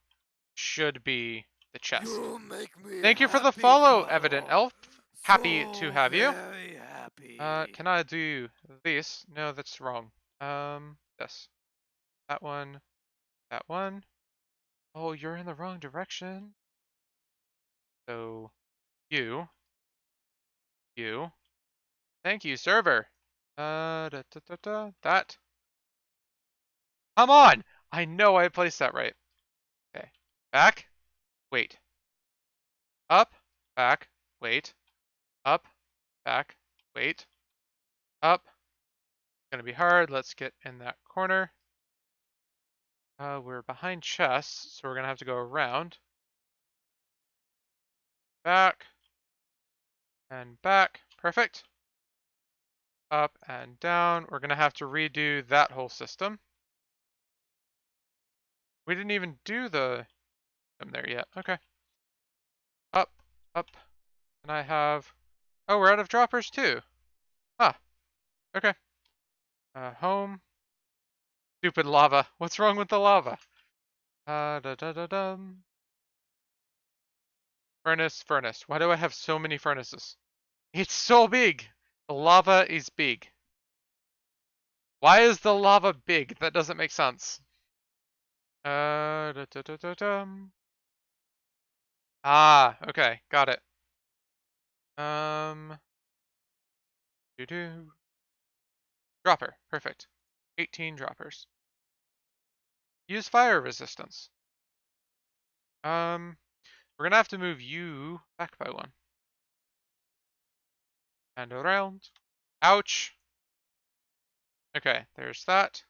A: should be the chest.
B: You make me
A: Thank you for the
B: happy,
A: follow, Evident
B: follow.
A: Elf. Happy to
B: So
A: have you.
B: very happy.
A: Can I do this? No, that's wrong. This. That one. That one. Oh, you're in the wrong direction. So, you. You. Thank you, server. That. Come on! I know I placed that right. Okay. Back. Wait. Up. Back. Wait. Up. Back. Wait. Up. Gonna be hard. Let's get in that corner. We're behind chests, so we're gonna have to go around. Back. And back. Perfect. Up and down. We're gonna have to redo that whole system. We didn't even do the there yet. Okay. Up. Up. And I have... Oh, we're out of droppers too. Ah. Okay. Home. Stupid lava. What's wrong with the lava? Da da da dum. Furnace, furnace. Why do I have so many furnaces? It's so big! The lava is big. Why is the lava big? That doesn't make sense. Da, da, da, da, dum. Ah, okay, got it. Doo doo. Dropper, perfect. 18 droppers. Use fire resistance. We're gonna have to move you back by one. And around. Ouch. Okay, there's that.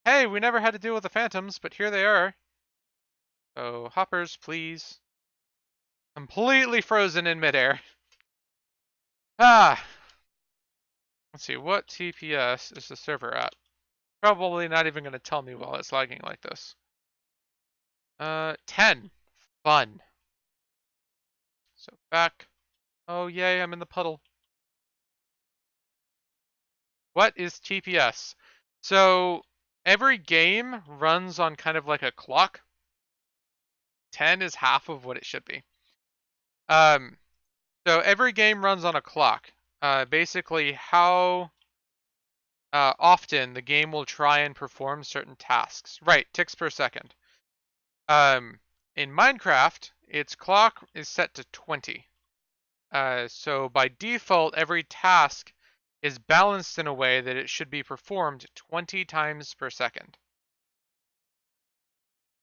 A: Hey, we never had to deal with the phantoms, but here they are. So, hoppers, please. Completely frozen in midair. Ah! Let's see, what TPS is the server at? Probably not even going to tell me while it's lagging like this. 10. Fun. So back. Oh, yay, I'm in the puddle. What is TPS? So, every game runs on kind of like a clock. 10 is half of what it should be. Um, so every game runs on a clock. Basically, how often the game will try and perform certain tasks. Right, ticks per second. In Minecraft, its clock is set to 20. So by default, every task is balanced in a way that it should be performed 20 times per second.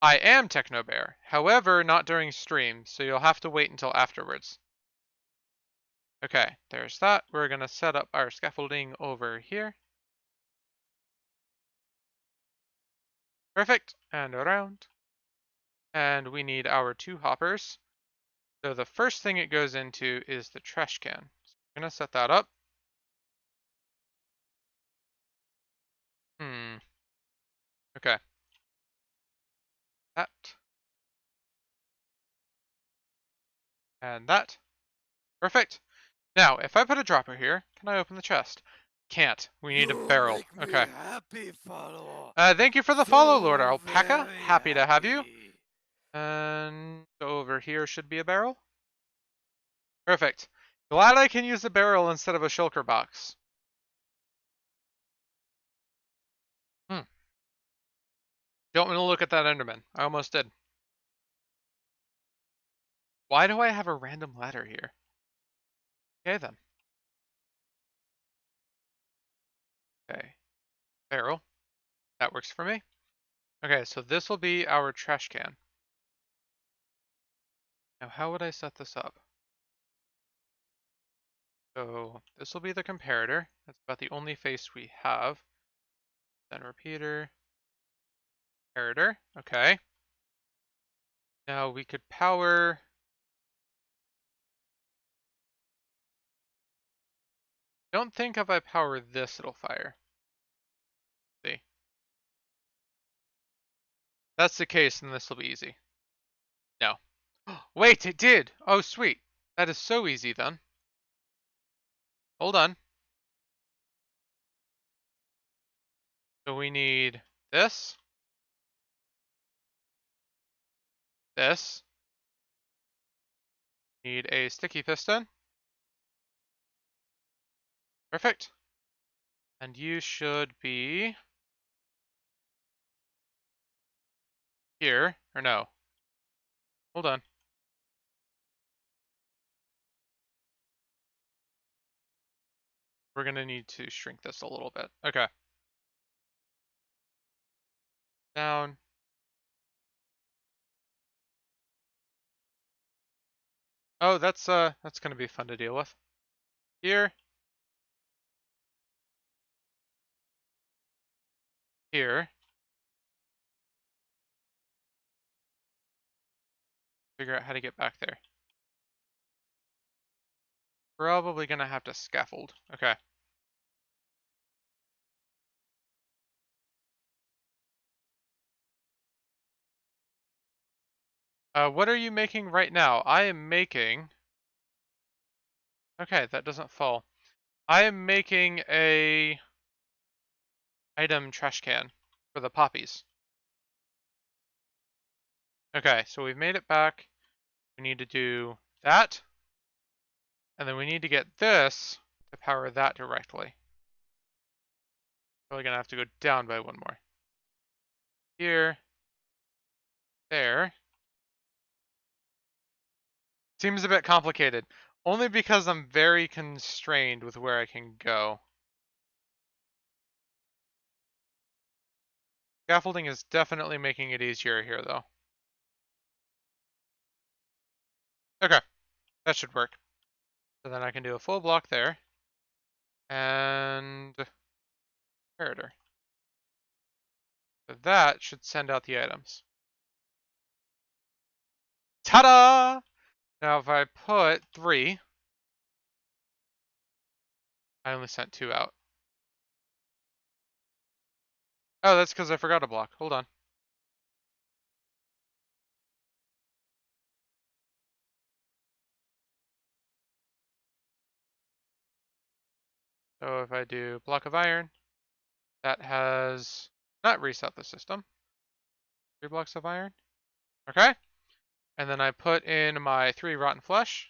A: I am TechnoBear, however, not during stream, so you'll have to wait until afterwards. Okay, there's that. We're gonna set up our scaffolding over here. Perfect, and around. And we need our 2 hoppers. So the first thing it goes into is the trash can. So I'm gonna set that up. Okay. That. And that. Perfect. Now, if I put a dropper here, can I open the chest? Can't. We need a
B: You
A: barrel.
B: make me
A: Okay.
B: happy, follow.
A: Thank you for the follow, Lord
B: So
A: Alpaca.
B: very
A: Happy to have you.
B: happy.
A: And over here should be a barrel. Perfect. Glad I can use a barrel instead of a shulker box. Don't want to look at that Enderman. I almost did. Why do I have a random ladder here? Okay then. Okay. Barrel. That works for me. Okay, so this will be our trash can. Now, how would I set this up? So this will be the comparator. That's about the only face we have. Then repeater, comparator. Okay. Now we could power. Don't think if I power this, it'll fire. See. That's the case, then this will be easy. No. Wait, it did! Oh, sweet. That is so easy then. Hold on. So we need this, this, need a sticky piston. Perfect. And you should be here, or no? Hold on. We're gonna need to shrink this a little bit. Okay. Down. Oh, that's gonna be fun to deal with. Here, here. Figure out how to get back there. Probably gonna have to scaffold. Okay. What are you making right now? I am making. Okay, that doesn't fall. I am making a item trash can for the poppies. Okay, so we've made it back. We need to do that. And then we need to get this to power that directly. Probably gonna have to go down by one more. Here. There. Seems a bit complicated. Only because I'm very constrained with where I can go. Scaffolding is definitely making it easier here, though. Okay, that should work. So then I can do a full block there. And comparator. So that should send out the items. Ta-da! Now if I put 3, I only sent 2 out. Oh, that's because I forgot a block. Hold on. So if I do block of iron, that has not reset the system. 3 blocks of iron. Okay. And then I put in my 3 rotten flesh.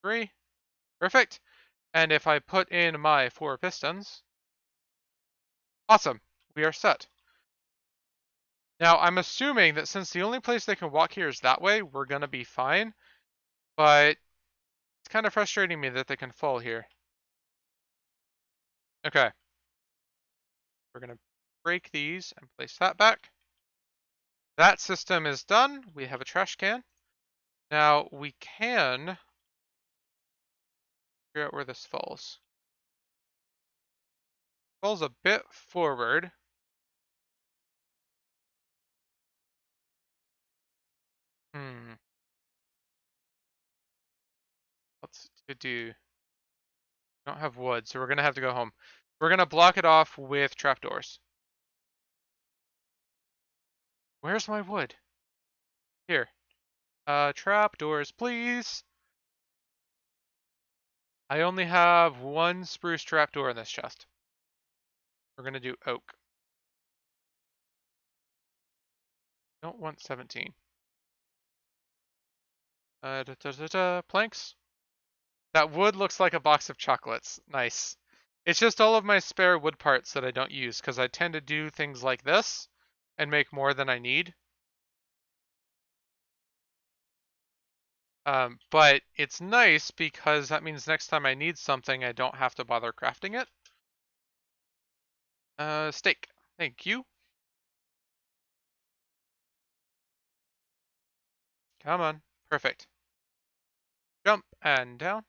A: 3. Perfect. And if I put in my 4 pistons, awesome. We are set. Now, I'm assuming that since the only place they can walk here is that way, we're going to be fine. But it's kind of frustrating me that they can fall here. Okay. We're going to break these and place that back. That system is done. We have a trash can. Now, we can figure out where this falls. Falls a bit forward. What's to do? Don't have wood, so we're gonna have to go home. We're gonna block it off with trapdoors. Where's my wood? Here. Trapdoors, please. I only have 1 spruce trapdoor in this chest. We're gonna do oak. Don't want 17. Planks. That wood looks like a box of chocolates. Nice. It's just all of my spare wood parts that I don't use because I tend to do things like this and make more than I need. But it's nice because that means next time I need something, I don't have to bother crafting it. Steak. Thank you. Come on. Perfect. Jump and down.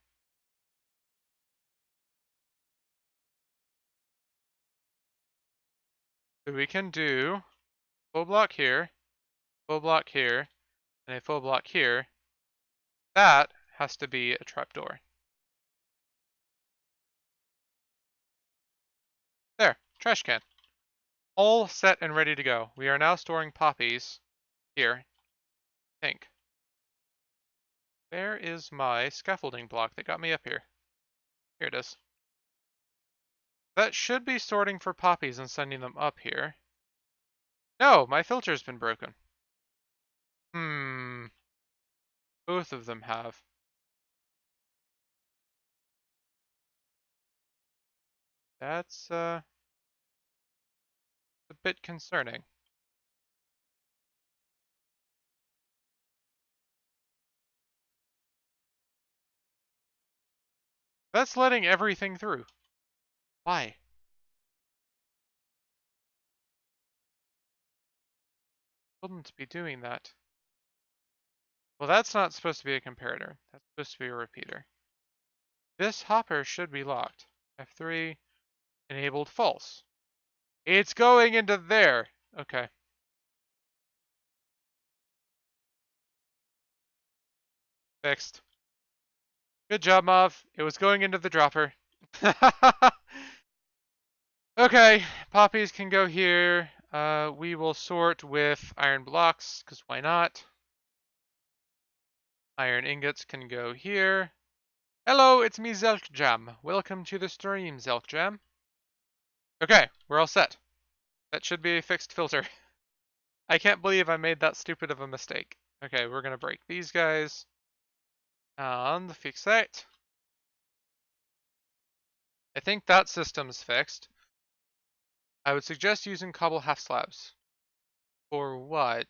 A: So we can do full block here, full block here, and a full block here. That has to be a trapdoor. There, trash can. All set and ready to go. We are now storing poppies here. Pink. Where is my scaffolding block that got me up here? Here it is. That should be sorting for poppies and sending them up here. No, my filter's been broken. Both of them have. That's a bit concerning. That's letting everything through. Why? Shouldn't be doing that. Well, that's not supposed to be a comparator. That's supposed to be a repeater. This hopper should be locked. F3, enabled false. It's going into there. Okay. Fixed. Good job, Mauve. It was going into the dropper. Okay, poppies can go here. We will sort with iron blocks, because why not? Iron ingots can go here. Hello, it's me, Zelkjam. Welcome to the stream, Zelkjam. Okay, we're all set. That should be a fixed filter. I can't believe I made that stupid of a mistake. Okay, we're gonna break these guys. And fix that. I think that system's fixed. I would suggest using cobble half slabs. For what?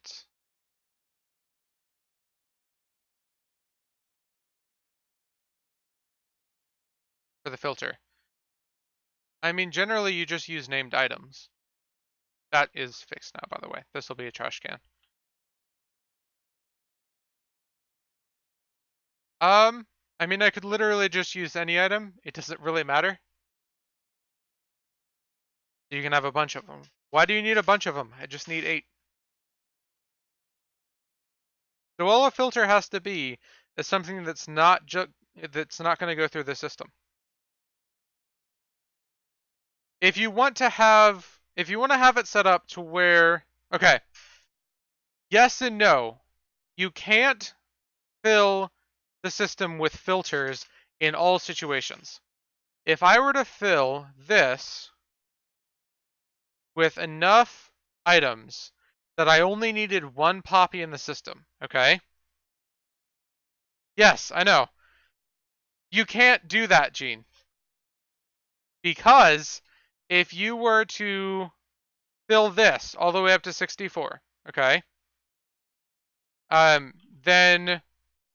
A: For the filter. I mean, generally you just use named items. That is fixed now, by the way. This will be a trash can. I mean, I could literally just use any item. It doesn't really matter. You can have a bunch of them. Why do you need a bunch of them? I just need 8. So all a filter has to be is something that's not going to go through the system. If you want to have it set up to where, okay, yes and no. You can't fill the system with filters in all situations. If I were to fill this with enough items that I only needed 1 poppy in the system, okay? Yes, I know. You can't do that, Gene. Because if you were to fill this all the way up to 64, okay? Then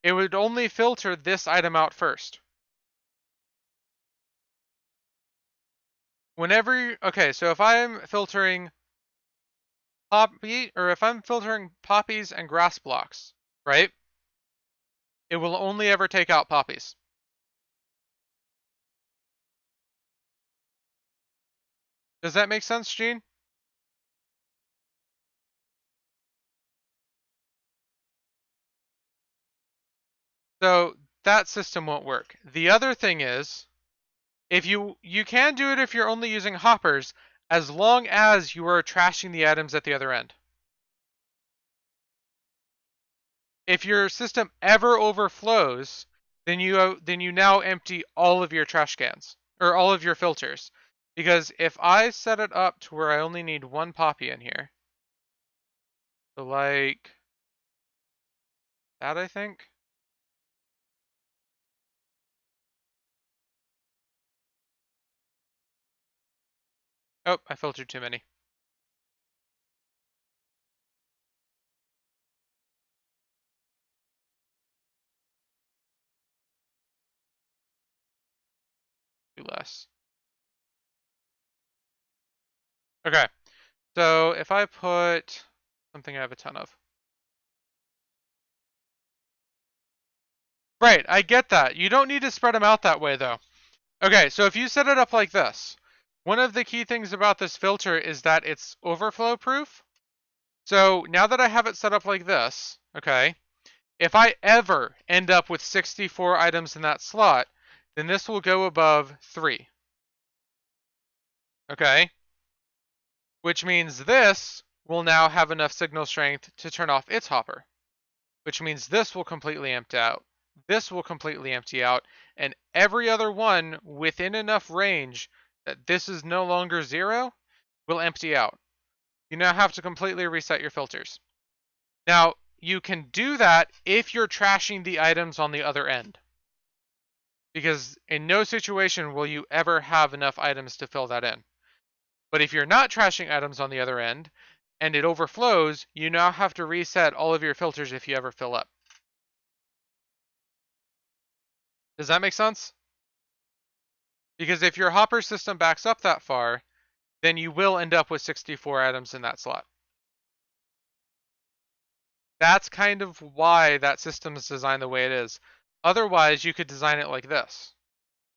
A: it would only filter this item out first. Okay, so if I'm filtering if I'm filtering poppies and grass blocks, right? It will only ever take out poppies. Does that make sense, Gene? So that system won't work. The other thing is, if you can do it if you're only using hoppers, as long as you are trashing the items at the other end. If your system ever overflows, then you now empty all of your trash cans or all of your filters. Because if I set it up to where I only need 1 poppy in here, so like that, I think. Oh, I filtered too many. 2 less. Okay, so if I put something I have a ton of. Right, I get that. You don't need to spread them out that way though. Okay, so if you set it up like this, one of the key things about this filter is that it's overflow proof. So now that I have it set up like this, okay, if I ever end up with 64 items in that slot, then this will go above 3. Okay, which means this will now have enough signal strength to turn off its hopper, which means this will completely empty out. This will completely empty out, and every other one within enough range that this is no longer 0 will empty out. You now have to completely reset your filters. Now, you can do that if you're trashing the items on the other end, because in no situation will you ever have enough items to fill that in. But if you're not trashing items on the other end and it overflows, you now have to reset all of your filters if you ever fill up. Does that make sense? Because if your hopper system backs up that far, then you will end up with 64 items in that slot. That's kind of why that system is designed the way it is. Otherwise, you could design it like this,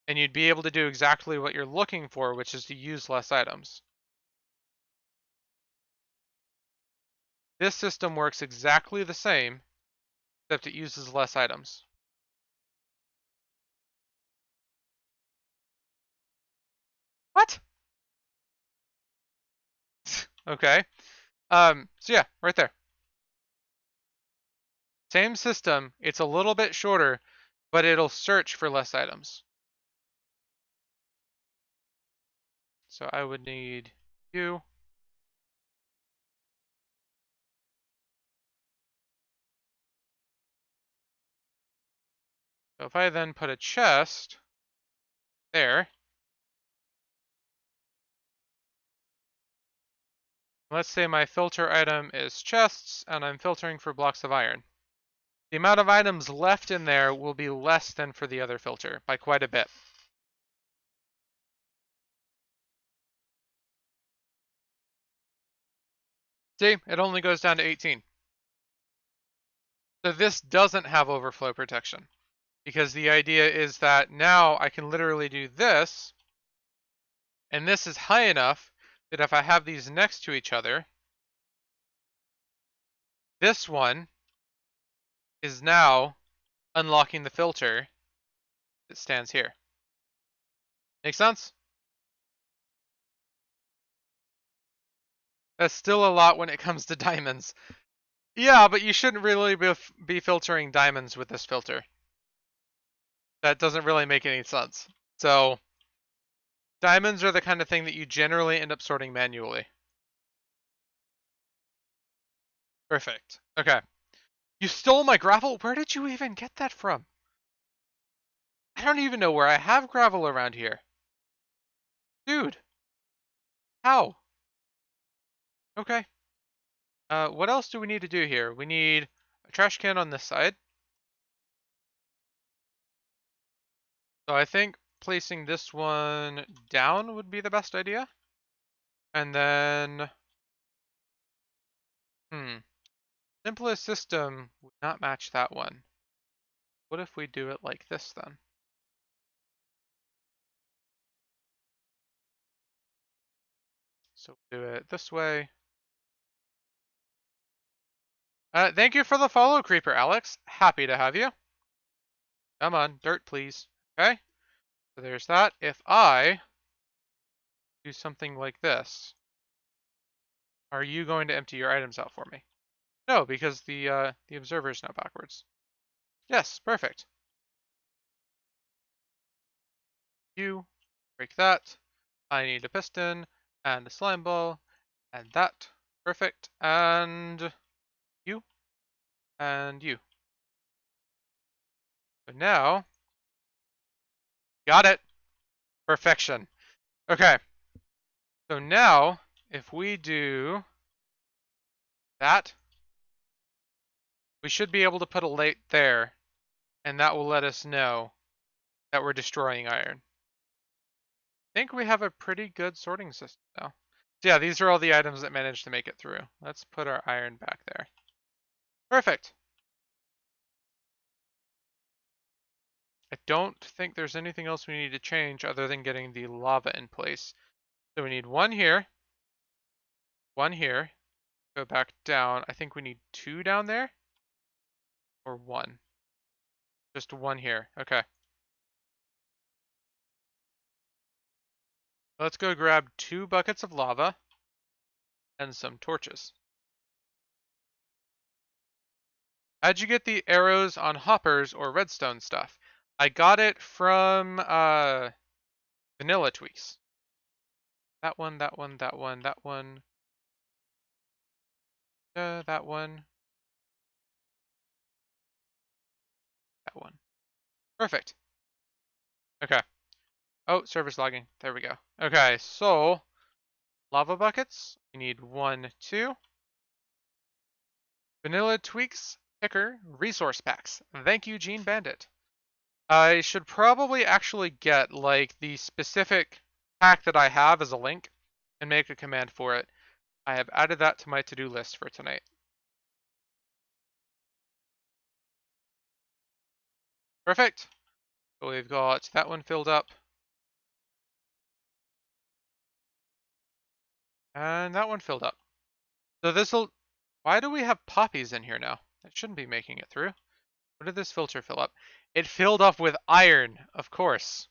A: and you'd be able to do exactly what you're looking for, which is to use less items. This system works exactly the same, except it uses less items. What? Okay. So yeah, right there. Same system, it's a little bit shorter, but it'll search for less items. So I would need you. So if I then put a chest there, let's say my filter item is chests and I'm filtering for blocks of iron. The amount of items left in there will be less than for the other filter by quite a bit. See, it only goes down to 18. So this doesn't have overflow protection, because the idea is that now I can literally do this, and this is high enough that if I have these next to each other, this one is now unlocking the filter that stands here. Make sense? That's still a lot when it comes to diamonds. Yeah, but you shouldn't really be filtering diamonds with this filter. That doesn't really make any sense. So, diamonds are the kind of thing that you generally end up sorting manually. Perfect. Okay. You stole my gravel? Where did you even get that from? I don't even know where I have gravel around here. Dude. How? Okay. What else do we need to do here? We need a trash can on this side. So I think placing this one down would be the best idea. And then, simplest system would not match that one. What if we do it like this then? So we'll do it this way. Thank you for the follow, Creeper Alex. Happy to have you. Come on, dirt, please. Okay. So there's that. If I do something like this, are you going to empty your items out for me? No, because the observer is now backwards. Yes, perfect. You break that. I need a piston and a slime ball and that. Perfect. And you and you. So now, got it. Perfection. Okay. So now, if we do that, we should be able to put a light there, and that will let us know that we're destroying iron. think we have a pretty good sorting system now. So yeah, these are all the items that managed to make it through. Let's put our iron back there. Perfect. I don't think there's anything else we need to change other than getting the lava in place. So we need one here, go back down. I think we need two down there or one. Just one here. Okay. Let's go grab 2 buckets of lava and some torches. How'd you get the arrows on hoppers or redstone stuff? I got it from vanilla tweaks. That one, that one, that one, that one, that one, that one. Perfect. Okay. Oh, server's logging. There we go. Okay, so lava buckets. We need 1, 2. Vanilla tweaks, picker, resource packs. Thank you, Gene Bandit. I should probably actually get like the specific pack that I have as a link and make a command for it. I have added that to my to-do list for tonight. Perfect. So we've got that one filled up. And that one filled up. So this'll... Why do we have poppies in here now? That shouldn't be making it through. What did this filter fill up? It filled up with iron, of course.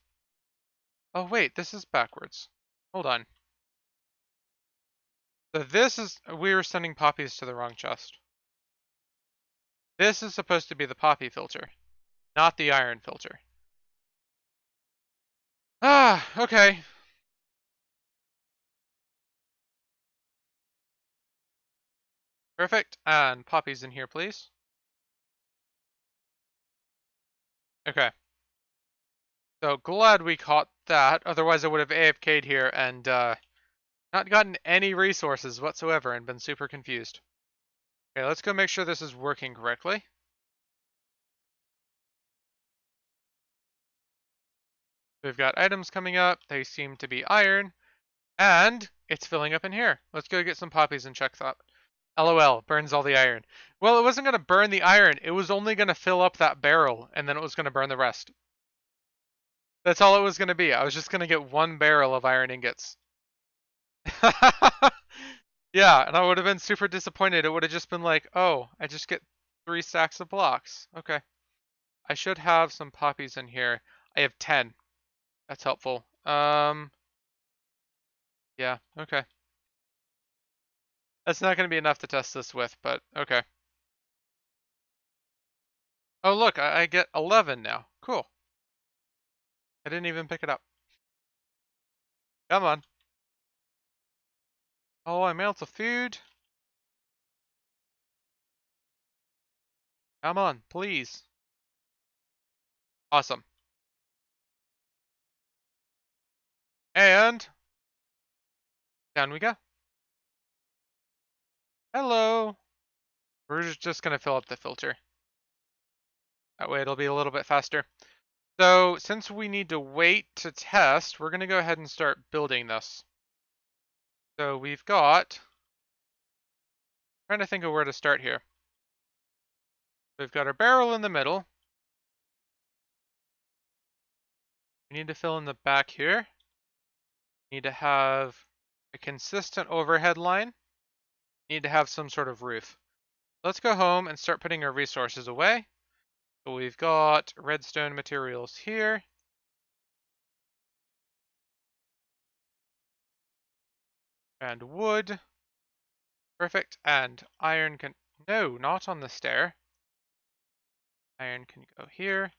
A: Oh wait, this is backwards. Hold on. So this is... We were sending poppies to the wrong chest. This is supposed to be the poppy filter, not the iron filter. Ah, okay. Perfect. And poppies in here, please. Okay. So glad we caught that. Otherwise I would have AFK'd here and not gotten any resources whatsoever and been super confused. Okay, let's go make sure this is working correctly. We've got items coming up. They seem to be iron. And it's filling up in here. Let's go get some poppies and check that. LOL, burns all the iron. Well, it wasn't going to burn the iron. It was only going to fill up that barrel, and then it was going to burn the rest. That's all it was going to be. I was just going to get 1 barrel of iron ingots. Yeah, and I would have been super disappointed. It would have just been like, oh, I just get 3 stacks of blocks. Okay. I should have some poppies in here. I have 10. That's helpful. Yeah, okay. That's not going to be enough to test this with, but okay. Oh, look, I get 11 now. Cool. I didn't even pick it up. Come on. Oh, I'm out of food. Come on, please. Awesome. And down we go. Hello. We're just going to fill up the filter. That way it'll be a little bit faster. So since we need to wait to test, we're going to go ahead and start building this. So we've got... trying to think of where to start here. We've got our barrel in the middle. We need to fill in the back here. We need to have a consistent overhead line. We need to have some sort of roof. Let's go home and start putting our resources away. So we've got redstone materials here. And wood. Perfect. And iron can... No, not on the stair. Iron can go here.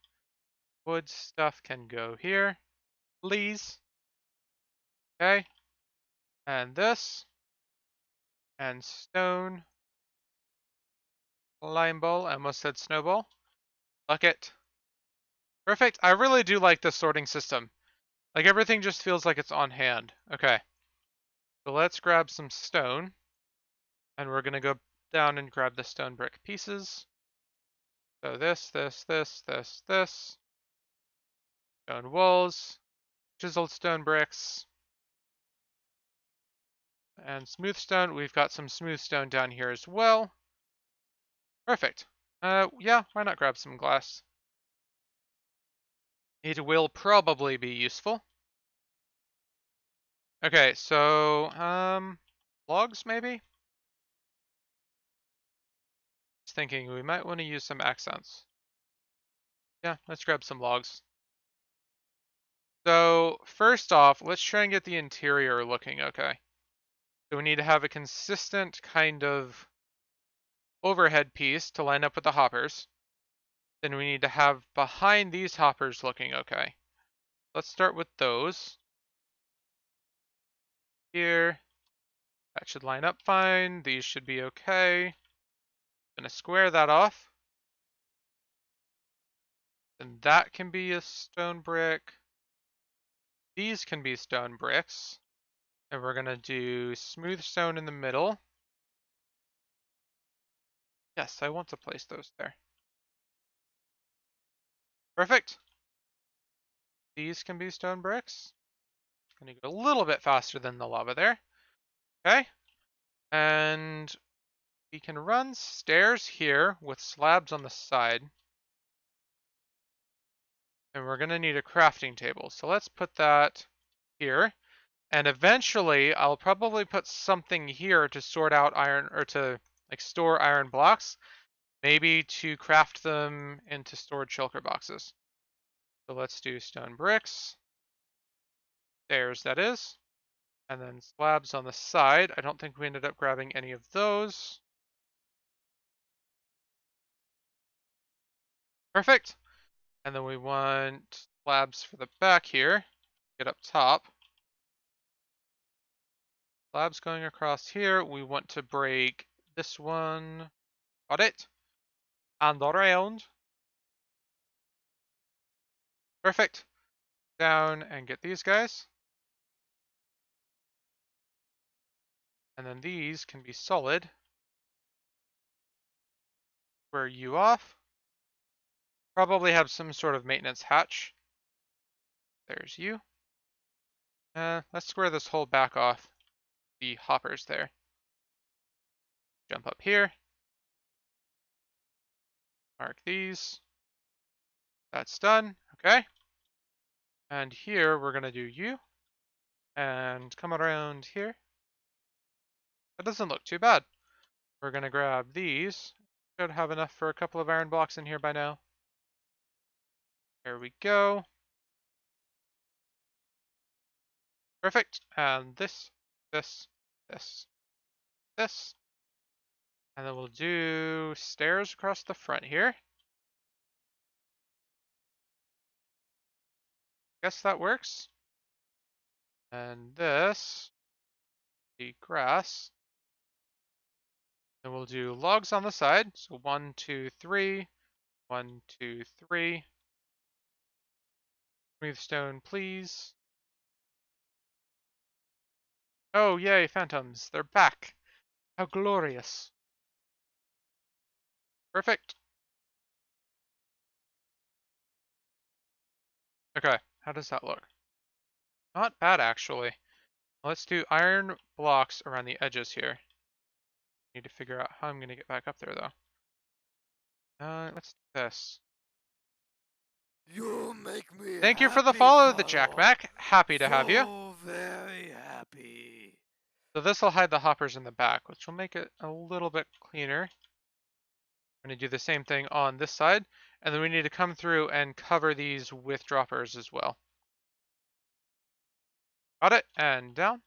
A: Wood stuff can go here. Please. Okay. And this. And stone. Lime ball. I almost said snowball. Bucket. Perfect. I really do like this sorting system. Like everything just feels like it's on hand. Okay. So let's grab some stone. And we're going to go down and grab the stone brick pieces. So this. Stone walls. chiseled stone bricks, and smooth stone. We've got some smooth stone down here as well. Perfect. Yeah, why not grab some glass? It will probably be useful. Okay, so, logs maybe? Just thinking we might want to use some accents. Yeah, let's grab some logs. So, first off, let's try and get the interior looking okay. So we need to have a consistent kind of overhead piece to line up with the hoppers. Then we need to have behind these hoppers looking okay. Let's start with those. Here, that should line up fine. These should be okay. Gonna square that off. Then that can be a stone brick. These can be stone bricks. And we're gonna do smooth stone in the middle. Yes, I want to place those there. Perfect. These can be stone bricks. Gonna go a little bit faster than the lava there. Okay. And we can run stairs here with slabs on the side. And we're gonna need a crafting table. So let's put that here. And eventually I'll probably put something here to sort out iron or to like store iron blocks. Maybe to craft them into stored shulker boxes. So let's do stone bricks. Stairs, that is. And then slabs on the side. I don't think we ended up grabbing any of those. Perfect. And then we want slabs for the back here. Get up top. Slabs going across here. We want to break this one. Got it. And around. Perfect. Down and get these guys. And then these can be solid. Square you off. Probably have some sort of maintenance hatch. There's you. Let's square this whole back off. The hoppers there. Jump up here. Mark these. That's done. Okay. And here we're going to do you. And come around here. That doesn't look too bad. We're going to grab these. Should have enough for a couple of iron blocks in here by now. There we go. Perfect. And this, this, this, this. And then we'll do stairs across the front here. Guess that works. And this, the grass. And we'll do logs on the side. So 1, 2, 3. 1, 2, 3. Smooth stone, please. Oh, yay, phantoms. They're back. How glorious. Perfect. Okay, how does that look? Not bad, actually. Let's do iron blocks around the edges here. Need to figure out how I'm going to get back up there, though. Let's do this.
B: You make me
A: Thank you for the
B: happy,
A: follow, the Jack
B: Pharaoh.
A: Mac. Happy to have you.
B: So very happy.
A: So this will hide the hoppers in the back, which will make it a little bit cleaner. I'm going to do the same thing on this side. And then we need to come through and cover these with droppers as well. Got it, and down.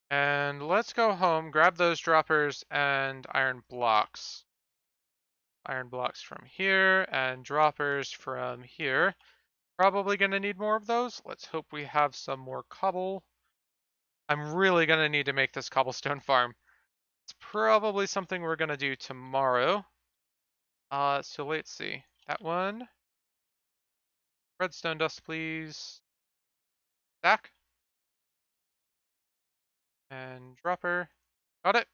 A: And let's go home, grab those droppers and iron blocks. Iron blocks from here and droppers from here. Probably going to need more of those. Let's hope we have some more cobble. I'm really going to need to make this cobblestone farm. It's probably something we're going to do tomorrow. So let's see. That one. Redstone dust, please. Stack. And dropper. Got it.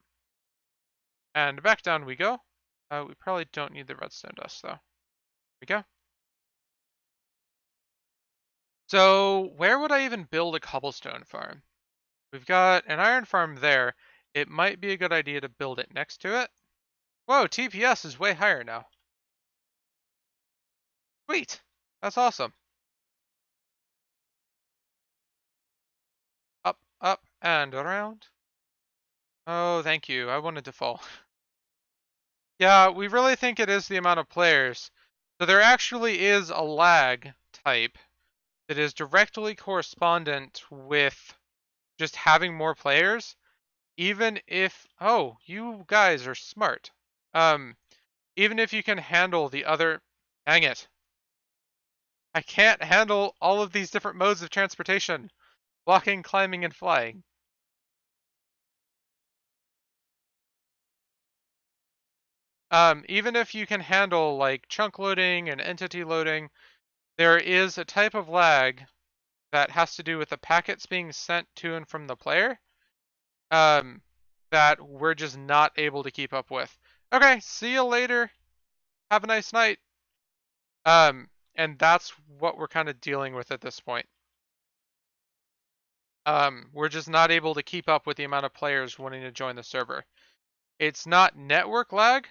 A: And back down we go. We probably don't need the redstone dust though. Here we go. So where would I even build a cobblestone farm? We've got an iron farm there. It might be a good idea to build it next to it. Whoa, TPS is way higher now. Sweet. That's awesome. Up, up, and around. Oh, thank you. I wanted to fall. Yeah, we really think it is the amount of players. So there actually is a lag type that is directly correspondent with just having more players, even if, oh, you guys are smart. Um, Even if you can handle the other, dang it. I can't handle all of these different modes of transportation. Walking, climbing, and flying. Even if you can handle like chunk loading and entity loading, there is a type of lag that has to do with the packets being sent to and from the player, um, that we're just not able to keep up with. Okay, see you later. Have a nice night. And that's what we're kind of dealing with at this point. We're just not able to keep up with the amount of players wanting to join the server. It's not network lag.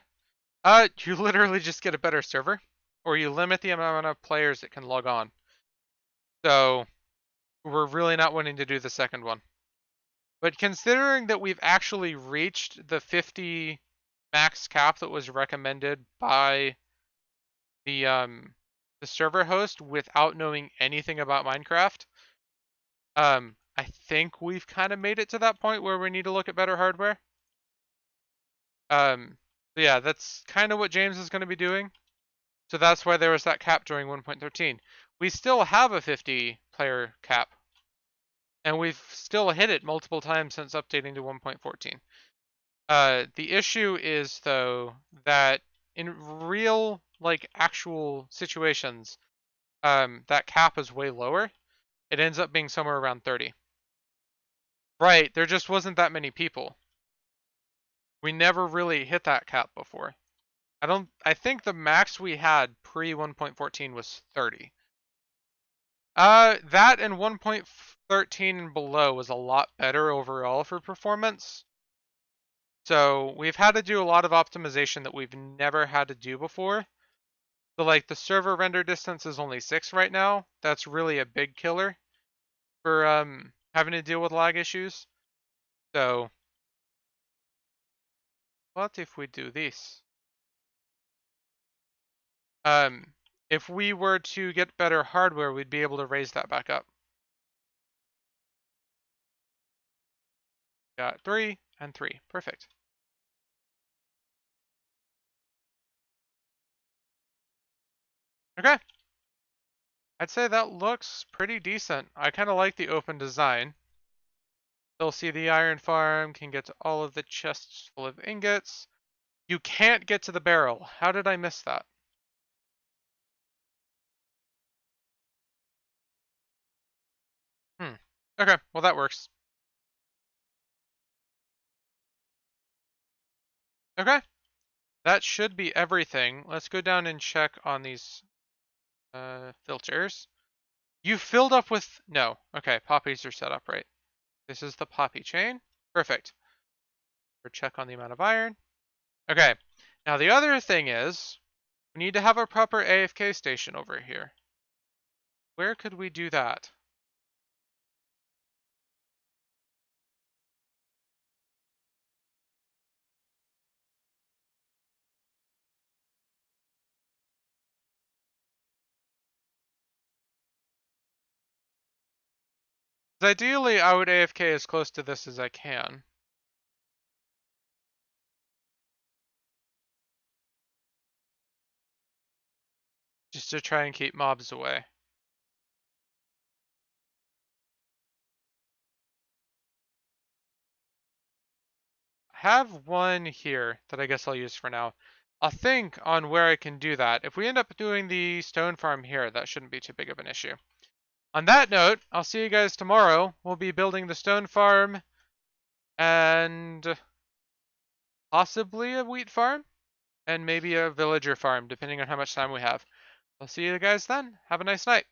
A: You literally just get a better server, or you limit the amount of players that can log on. So we're really not wanting to do the second one. But considering that we've actually reached the 50 max cap that was recommended by the server host without knowing anything about Minecraft, I think we've kind of made it to that point where we need to look at better hardware. So yeah, that's kind of what James is going to be doing. So that's why there was that cap during 1.13. We still have a 50 player cap, and we've still hit it multiple times since updating to 1.14. The issue is though that in real, like actual situations, that cap is way lower. It ends up being somewhere around 30. Right, there just wasn't that many people. We never really hit that cap before. I think the max we had pre 1.14 was 30. That and 1.13 and below was a lot better overall for performance. So we've had to do a lot of optimization that we've never had to do before. So like the server render distance is only 6 right now. That's really a big killer for having to deal with lag issues. So what if we do this? Um, if we were to get better hardware, we'd be able to raise that back up. Got 3 and 3. Perfect. Okay. I'd say that looks pretty decent. I kind of like the open design. They'll see the iron farm, can get to all of the chests full of ingots. You can't get to the barrel. How did I miss that? Hmm. Okay, well that works. Okay, that should be everything. Let's go down and check on these filters. You filled up with, no. Okay, poppies are set up right. This is the poppy chain. Perfect. Or check on the amount of iron. Okay, now the other thing is, we need to have a proper AFK station over here. Where could we do that? 'Cause ideally, I would AFK as close to this as I can. Just to try and keep mobs away. I have one here that I guess I'll use for now. I'll think on where I can do that. If we end up doing the stone farm here, that shouldn't be too big of an issue. On that note, I'll see you guys tomorrow. We'll be building the stone farm and possibly a wheat farm and maybe a villager farm, depending on how much time we have. I'll see you guys then. Have a nice night.